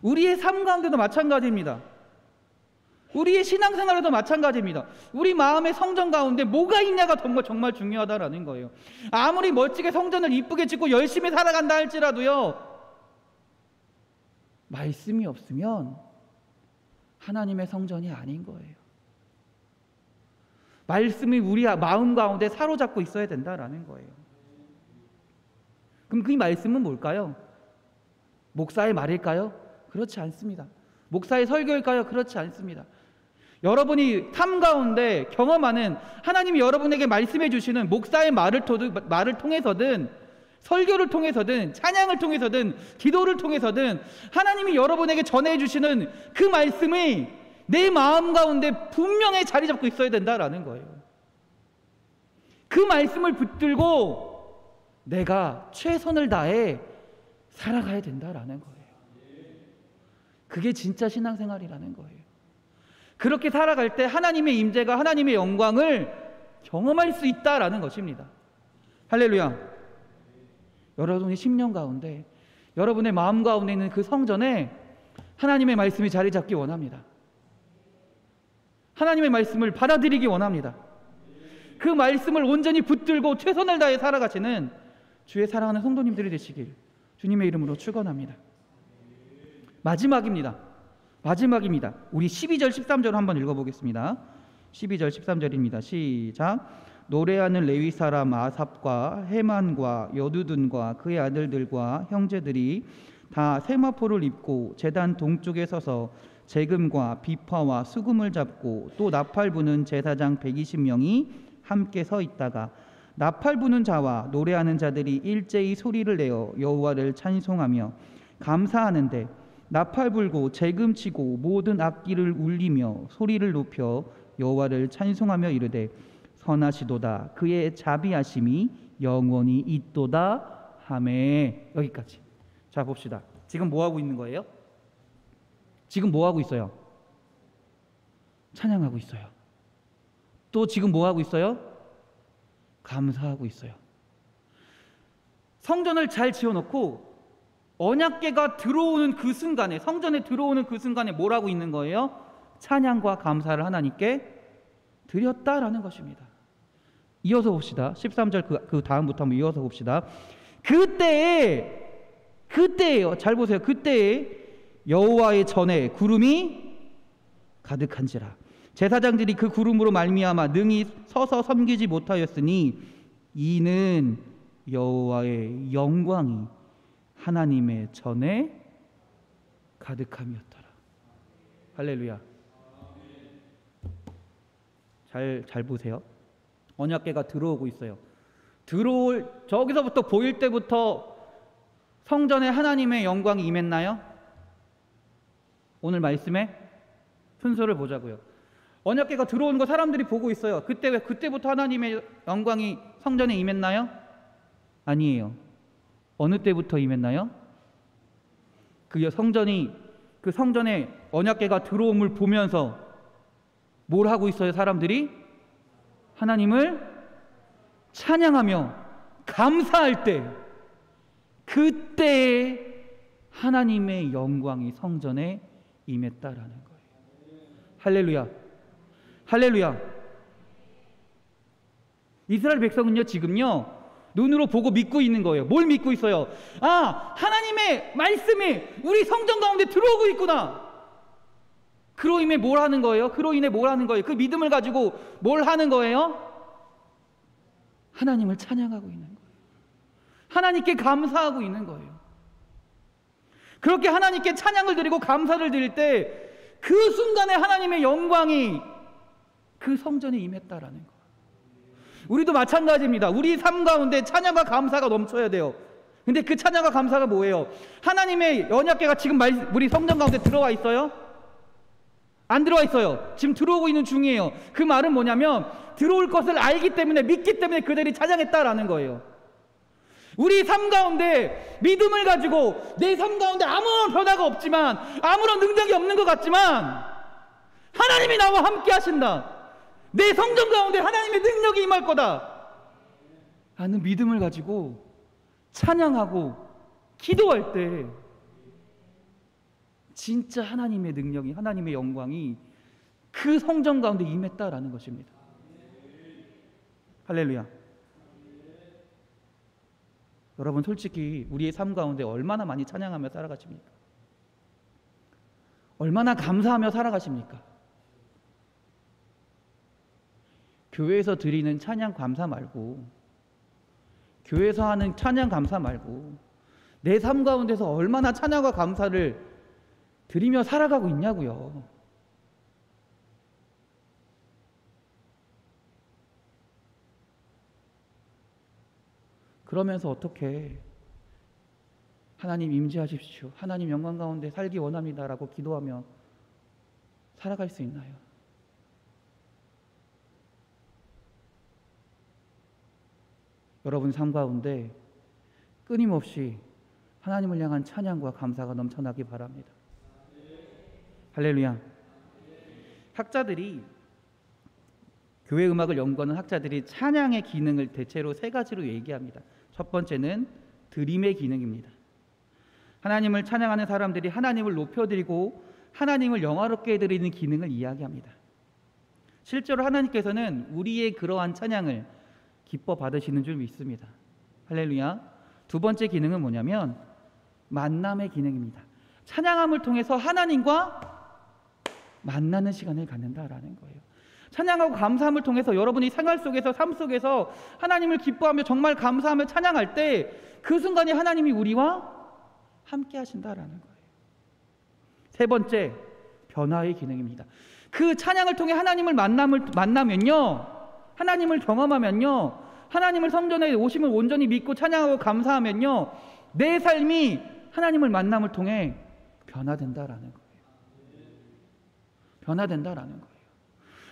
우리의 삶 가운데도 마찬가지입니다. 우리의 신앙생활에도 마찬가지입니다. 우리 마음의 성전 가운데 뭐가 있냐가 정말 중요하다라는 거예요. 아무리 멋지게 성전을 이쁘게 짓고 열심히 살아간다 할지라도요, 말씀이 없으면 하나님의 성전이 아닌 거예요. 말씀이 우리 마음 가운데 사로잡고 있어야 된다라는 거예요. 그럼 그 말씀은 뭘까요? 목사의 말일까요? 그렇지 않습니다. 목사의 설교일까요? 그렇지 않습니다. 여러분이 삶 가운데 경험하는 하나님이 여러분에게 말씀해 주시는 목사의 말을 통해서든 설교를 통해서든 찬양을 통해서든 기도를 통해서든 하나님이 여러분에게 전해 주시는 그 말씀이 내 마음 가운데 분명히 자리 잡고 있어야 된다라는 거예요. 그 말씀을 붙들고 내가 최선을 다해 살아가야 된다라는 거예요. 그게 진짜 신앙생활이라는 거예요. 그렇게 살아갈 때 하나님의 임재가 하나님의 영광을 경험할 수 있다라는 것입니다. 할렐루야. 여러분의 10년 가운데 여러분의 마음 가운데 있는 그 성전에 하나님의 말씀이 자리 잡기 원합니다. 하나님의 말씀을 받아들이기 원합니다. 그 말씀을 온전히 붙들고 최선을 다해 살아가시는 주의 사랑하는 성도님들이 되시길 주님의 이름으로 축원합니다. 마지막입니다. 우리 12절 13절 한번 읽어보겠습니다. 12절 13절입니다. 시작. 노래하는 레위 사람 아삽과 헤만과 여두둔과 그의 아들들과 형제들이 다 세마포를 입고 제단 동쪽에 서서 재금과 비파와 수금을 잡고 또 나팔 부는 제사장 120명이 함께 서 있다가 나팔 부는 자와 노래하는 자들이 일제히 소리를 내어 여호와를 찬송하며 감사하는데 나팔 불고 재금 치고 모든 악기를 울리며 소리를 높여 여호와를 찬송하며 이르되 선하시도다 그의 자비하심이 영원히 있도다 하매. 여기까지. 자 봅시다. 지금 뭐 하고 있는 거예요? 지금 뭐 하고 있어요? 찬양하고 있어요. 또 지금 뭐 하고 있어요? 감사하고 있어요. 성전을 잘 지어놓고 언약궤가 들어오는 그 순간에, 성전에 들어오는 그 순간에 뭘 하고 있는 거예요? 찬양과 감사를 하나님께 드렸다라는 것입니다. 이어서 봅시다. 13절 그 다음부터 한번 이어서 봅시다. 그때예요. 잘 보세요. 그때에 여호와의 전에 구름이 가득한지라. 제사장들이 그 구름으로 말미암아 능히 서서 섬기지 못하였으니 이는 여호와의 영광이 하나님의 전에 가득함이었더라. 할렐루야. 잘 보세요. 언약궤가 들어오고 있어요. 저기서부터 보일 때부터 성전에 하나님의 영광이 임했나요? 오늘 말씀에 순서를 보자고요. 언약궤가 들어오는 거 사람들이 보고 있어요. 그때부터 하나님의 영광이 성전에 임했나요? 아니에요. 어느 때부터 임했나요? 그 성전에 언약궤가 들어옴을 보면서 뭘 하고 있어요? 사람들이 하나님을 찬양하며 감사할 때, 그때에 하나님의 영광이 성전에 임했다라는 거예요. 할렐루야. 할렐루야. 이스라엘 백성은요, 지금요, 눈으로 보고 믿고 있는 거예요. 뭘 믿고 있어요? 아, 하나님의 말씀이 우리 성전 가운데 들어오고 있구나. 그로 인해 뭘 하는 거예요? 그 믿음을 가지고 뭘 하는 거예요? 하나님을 찬양하고 있는 거예요. 하나님께 감사하고 있는 거예요. 그렇게 하나님께 찬양을 드리고 감사를 드릴 때 그 순간에 하나님의 영광이 그 성전에 임했다라는 거예요. 우리도 마찬가지입니다. 우리 삶 가운데 찬양과 감사가 넘쳐야 돼요. 근데 그 찬양과 감사가 뭐예요? 하나님의 언약궤가 지금 우리 성전 가운데 들어와 있어요? 안 들어와 있어요. 지금 들어오고 있는 중이에요. 그 말은 뭐냐면 들어올 것을 알기 때문에, 믿기 때문에 그들이 찬양했다라는 거예요. 우리 삶 가운데 믿음을 가지고 내 삶 가운데 아무런 변화가 없지만, 아무런 능력이 없는 것 같지만 하나님이 나와 함께 하신다, 내 성전 가운데 하나님의 능력이 임할 거다 라는 믿음을 가지고 찬양하고 기도할 때 진짜 하나님의 능력이, 하나님의 영광이 그 성전 가운데 임했다라는 것입니다. 할렐루야. 여러분, 솔직히 우리의 삶 가운데 얼마나 많이 찬양하며 살아가십니까? 얼마나 감사하며 살아가십니까? 교회에서 드리는 찬양 감사 말고, 교회에서 하는 찬양 감사 말고 내 삶 가운데서 얼마나 찬양과 감사를 드리며 살아가고 있냐고요. 그러면서 어떻게 하나님 임재하십시오, 하나님 영광 가운데 살기 원합니다라고 기도하며 살아갈 수 있나요? 여러분 삶 가운데 끊임없이 하나님을 향한 찬양과 감사가 넘쳐나기 바랍니다. 할렐루야. 학자들이, 교회 음악을 연구하는 학자들이 찬양의 기능을 대체로 세 가지로 얘기합니다. 첫 번째는 드림의 기능입니다. 하나님을 찬양하는 사람들이 하나님을 높여드리고 하나님을 영화롭게 해드리는 기능을 이야기합니다. 실제로 하나님께서는 우리의 그러한 찬양을 기뻐 받으시는 줄 믿습니다. 할렐루야. 두 번째 기능은 뭐냐면 만남의 기능입니다. 찬양함을 통해서 하나님과 만나는 시간을 갖는다라는 거예요. 찬양하고 감사함을 통해서 여러분이 생활 속에서, 삶 속에서 하나님을 기뻐하며 정말 감사하며 찬양할 때 그 순간에 하나님이 우리와 함께 하신다라는 거예요. 세 번째, 변화의 기능입니다. 그 찬양을 통해 하나님을 만나면요, 하나님을 경험하면요, 하나님을 성전에 오심을 온전히 믿고 찬양하고 감사하면요, 내 삶이 하나님을 만남을 통해 변화된다라는 거예요. 변화된다라는 거예요.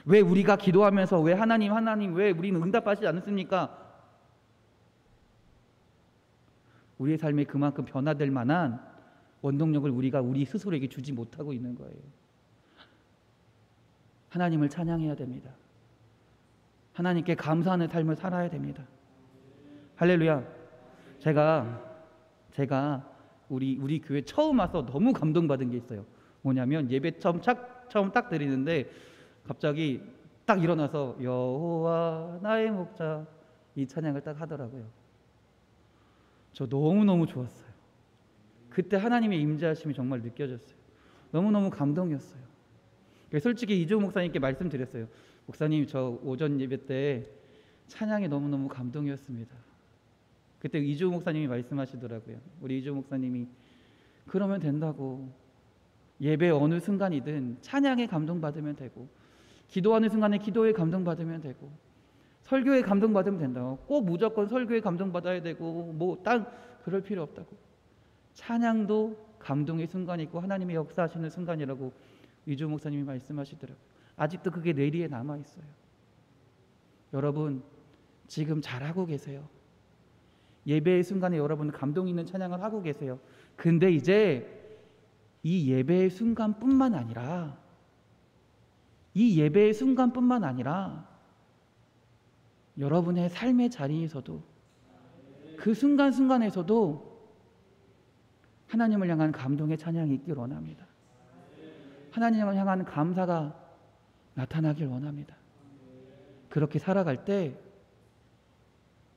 왜 우리가 기도하면서 왜 하나님 왜 우리는 응답하시지 않습니까? 우리의 삶에 그만큼 변화될 만한 원동력을 우리가 우리 스스로에게 주지 못하고 있는 거예요. 하나님을 찬양해야 됩니다. 하나님께 감사하는 삶을 살아야 됩니다. 할렐루야. 제가 우리 교회 처음 와서 너무 감동받은 게 있어요. 뭐냐면 예배 처음 딱 드리는데 갑자기 딱 일어나서 여호와 나의 목자 이 찬양을 딱 하더라고요. 저 너무너무 좋았어요. 그때 하나님의 임재하심이 정말 느껴졌어요. 너무너무 감동이었어요. 솔직히 이주호 목사님께 말씀드렸어요. 목사님, 저 오전 예배 때 찬양이 너무너무 감동이었습니다. 그때 이주호 목사님이 말씀하시더라고요. 우리 이주호 목사님이 그러면 된다고. 예배 어느 순간이든 찬양에 감동받으면 되고, 기도하는 순간에 기도에 감동받으면 되고, 설교에 감동받으면 된다고. 꼭 무조건 설교에 감동받아야 되고 딱 그럴 필요 없다고. 찬양도 감동의 순간이 있고 하나님의 역사하시는 순간이라고 이주호 목사님이 말씀하시더라고요. 아직도 그게 뇌리에 남아있어요. 여러분 지금 잘하고 계세요. 예배의 순간에 여러분은 감동 있는 찬양을 하고 계세요. 근데 이제 이 예배의 순간뿐만 아니라 여러분의 삶의 자리에서도 그 순간순간에서도 하나님을 향한 감동의 찬양이 있길 원합니다. 하나님을 향한 감사가 나타나길 원합니다. 그렇게 살아갈 때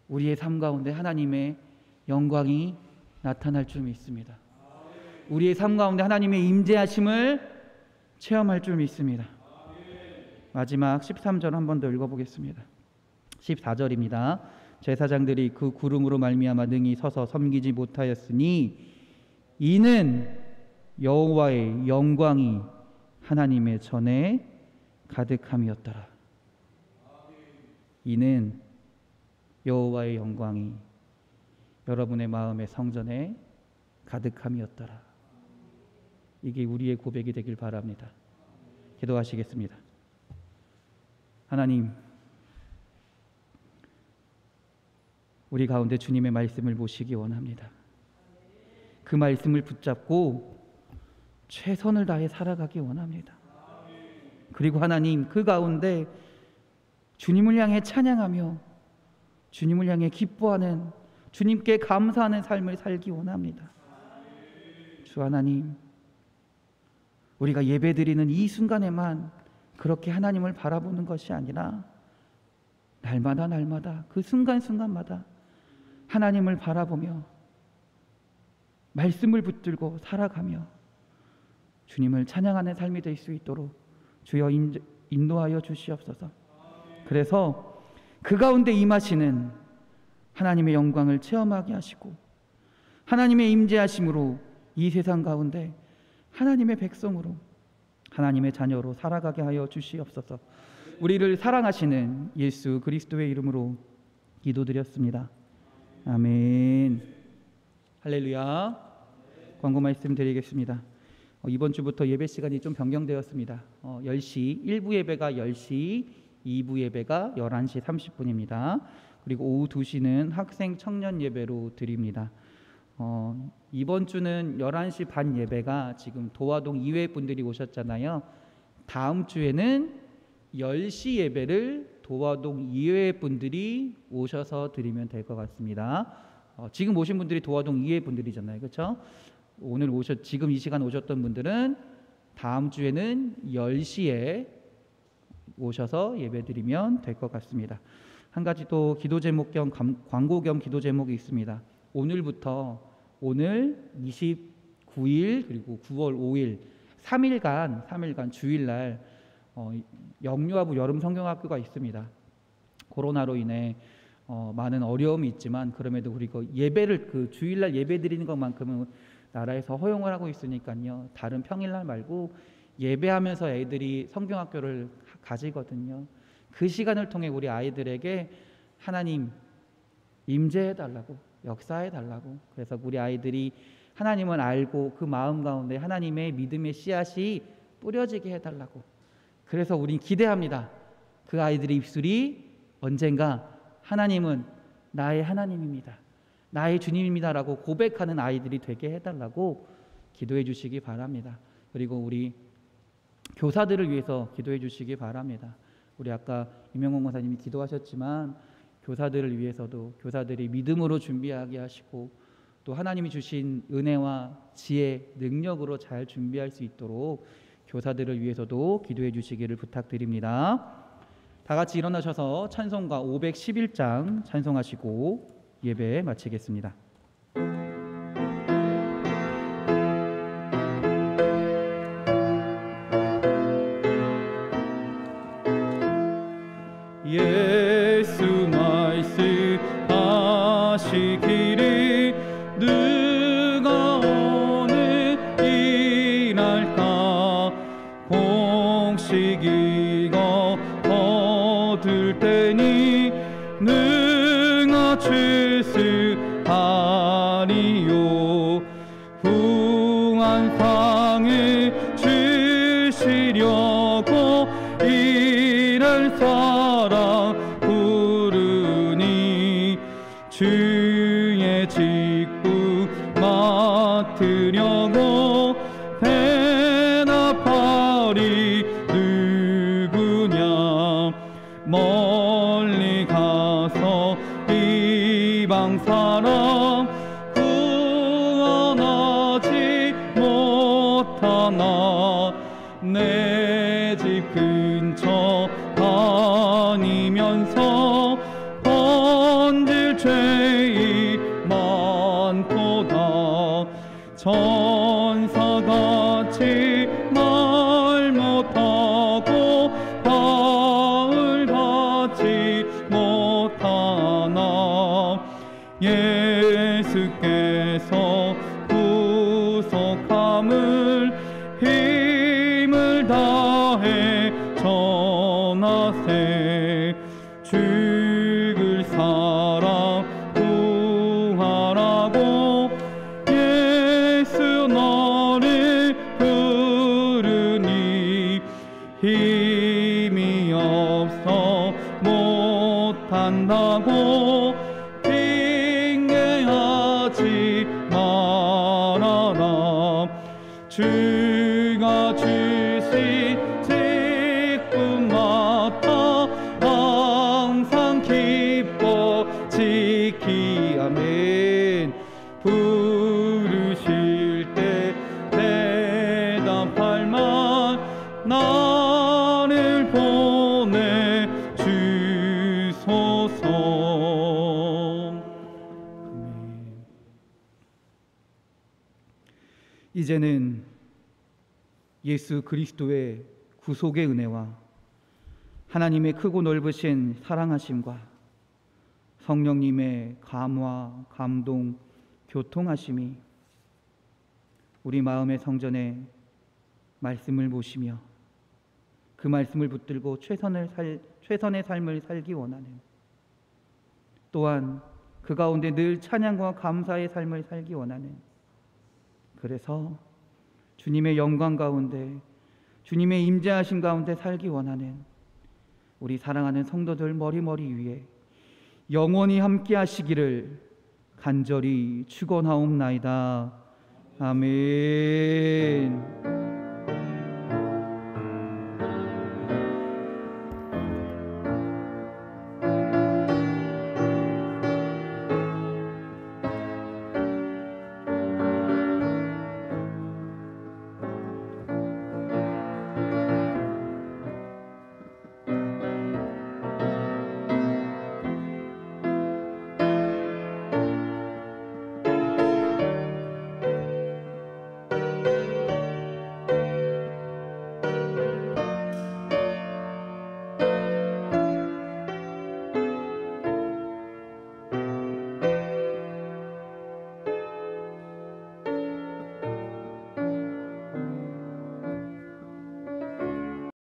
우리의 삶 가운데 하나님의 영광이 나타날 줄 믿습니다. 우리의 삶 가운데 하나님의 임재하심을 체험할 줄 믿습니다. 마지막 13절 한 번 더 읽어보겠습니다. 14절입니다. 제사장들이 그 구름으로 말미암아 능히 서서 섬기지 못하였으니 이는 여호와의 영광이 하나님의 전에 가득함이었더라. 이는 여호와의 영광이 여러분의 마음의 성전에 가득함이었더라. 이게 우리의 고백이 되길 바랍니다. 기도하시겠습니다. 하나님, 우리 가운데 주님의 말씀을 모시기 원합니다. 그 말씀을 붙잡고 최선을 다해 살아가기 원합니다. 그리고 하나님, 그 가운데 주님을 향해 찬양하며 주님을 향해 기뻐하는, 주님께 감사하는 삶을 살기 원합니다. 주 하나님, 우리가 예배드리는 이 순간에만 그렇게 하나님을 바라보는 것이 아니라 날마다 그 순간순간마다 하나님을 바라보며 말씀을 붙들고 살아가며 주님을 찬양하는 삶이 될 수 있도록 주여 인도하여 주시옵소서. 그래서 그 가운데 임하시는 하나님의 영광을 체험하게 하시고 하나님의 임재하심으로 이 세상 가운데 하나님의 백성으로, 하나님의 자녀로 살아가게 하여 주시옵소서. 우리를 사랑하시는 예수 그리스도의 이름으로 기도드렸습니다. 아멘. 할렐루야. 광고 말씀 드리겠습니다. 이번 주부터 예배 시간이 좀 변경되었습니다. 10시 1부 예배가 10시, 2부 예배가 11시 30분입니다. 그리고 오후 2시는 학생 청년 예배로 드립니다. 이번 주는 11시 반 예배가 지금 도화동 이외 분들이 오셨잖아요. 다음 주에는 10시 예배를 도화동 이외 분들이 오셔서 드리면 될 것 같습니다. 지금 오신 분들이 도화동 이외 분들이잖아요. 그렇죠? 지금 이 시간 오셨던 분들은 다음 주에는 10시에 오셔서 예배 드리면 될 것 같습니다. 한 가지 또 기도 제목 겸 광고 겸 기도 제목이 있습니다. 오늘 29일 그리고 9월 5일 3일간 주일날 영유아부 여름 성경학교가 있습니다. 코로나로 인해 많은 어려움이 있지만 그럼에도 우리가 예배를 주일날 예배 드리는 것만큼은 나라에서 허용을 하고 있으니까요. 다른 평일날 말고 예배하면서 애들이 성경학교를 가지거든요. 그 시간을 통해 우리 아이들에게 하나님 임재해달라고, 역사해달라고, 그래서 우리 아이들이 하나님을 알고 그 마음 가운데 하나님의 믿음의 씨앗이 뿌려지게 해달라고. 그래서 우린 기대합니다. 그 아이들의 입술이 언젠가 하나님은 나의 하나님입니다, 나의 주님입니다라고 고백하는 아이들이 되게 해달라고 기도해 주시기 바랍니다. 그리고 우리 교사들을 위해서 기도해 주시기 바랍니다. 우리 아까 임영웅 목사님이 기도하셨지만 교사들을 위해서도 교사들이 믿음으로 준비하게 하시고 또 하나님이 주신 은혜와 지혜, 능력으로 잘 준비할 수 있도록 교사들을 위해서도 기도해 주시기를 부탁드립니다. 다 같이 일어나셔서 찬송가 511장 찬송하시고 예배 마치겠습니다. 예수 말씀하시기를 누가 오늘 일할까 공식이고 거둘 때니 능하출수하리요 후한상을 주시려고 이를 사랑 부르니 주의 직분 맡으려고 대답하리 누구냐 멀리 가서 이방 사람 구원하지 못하나 내 집 근처 다니면서 번질 죄이 많도다 천사같이 말 못하고 바울같이 못하나 예수께서 구속함을 힘을 다해 전하세 죽을 사람 구하라고 예수 너를 부르니 힘이 없어 못한다고 핑계하지 말아라 주가 주신 직분 맡아 항상 기뻐 지키 아멘 부르실 때 대답할 만 나를 보내 주소서. 아멘. 이제는 예수 그리스도의 구속의 은혜와 하나님의 크고 넓으신 사랑하심과 성령님의 감화, 감동, 교통하심이 우리 마음의 성전에 말씀을 모시며 그 말씀을 붙들고 최선의 삶을 살기 원하는, 또한 그 가운데 늘 찬양과 감사의 삶을 살기 원하는, 그래서 주님의 영광 가운데, 주님의 임재하신 가운데 살기 원하는 우리 사랑하는 성도들 머리머리 위에 영원히 함께 하시기를 간절히 축원하옵나이다. 아멘.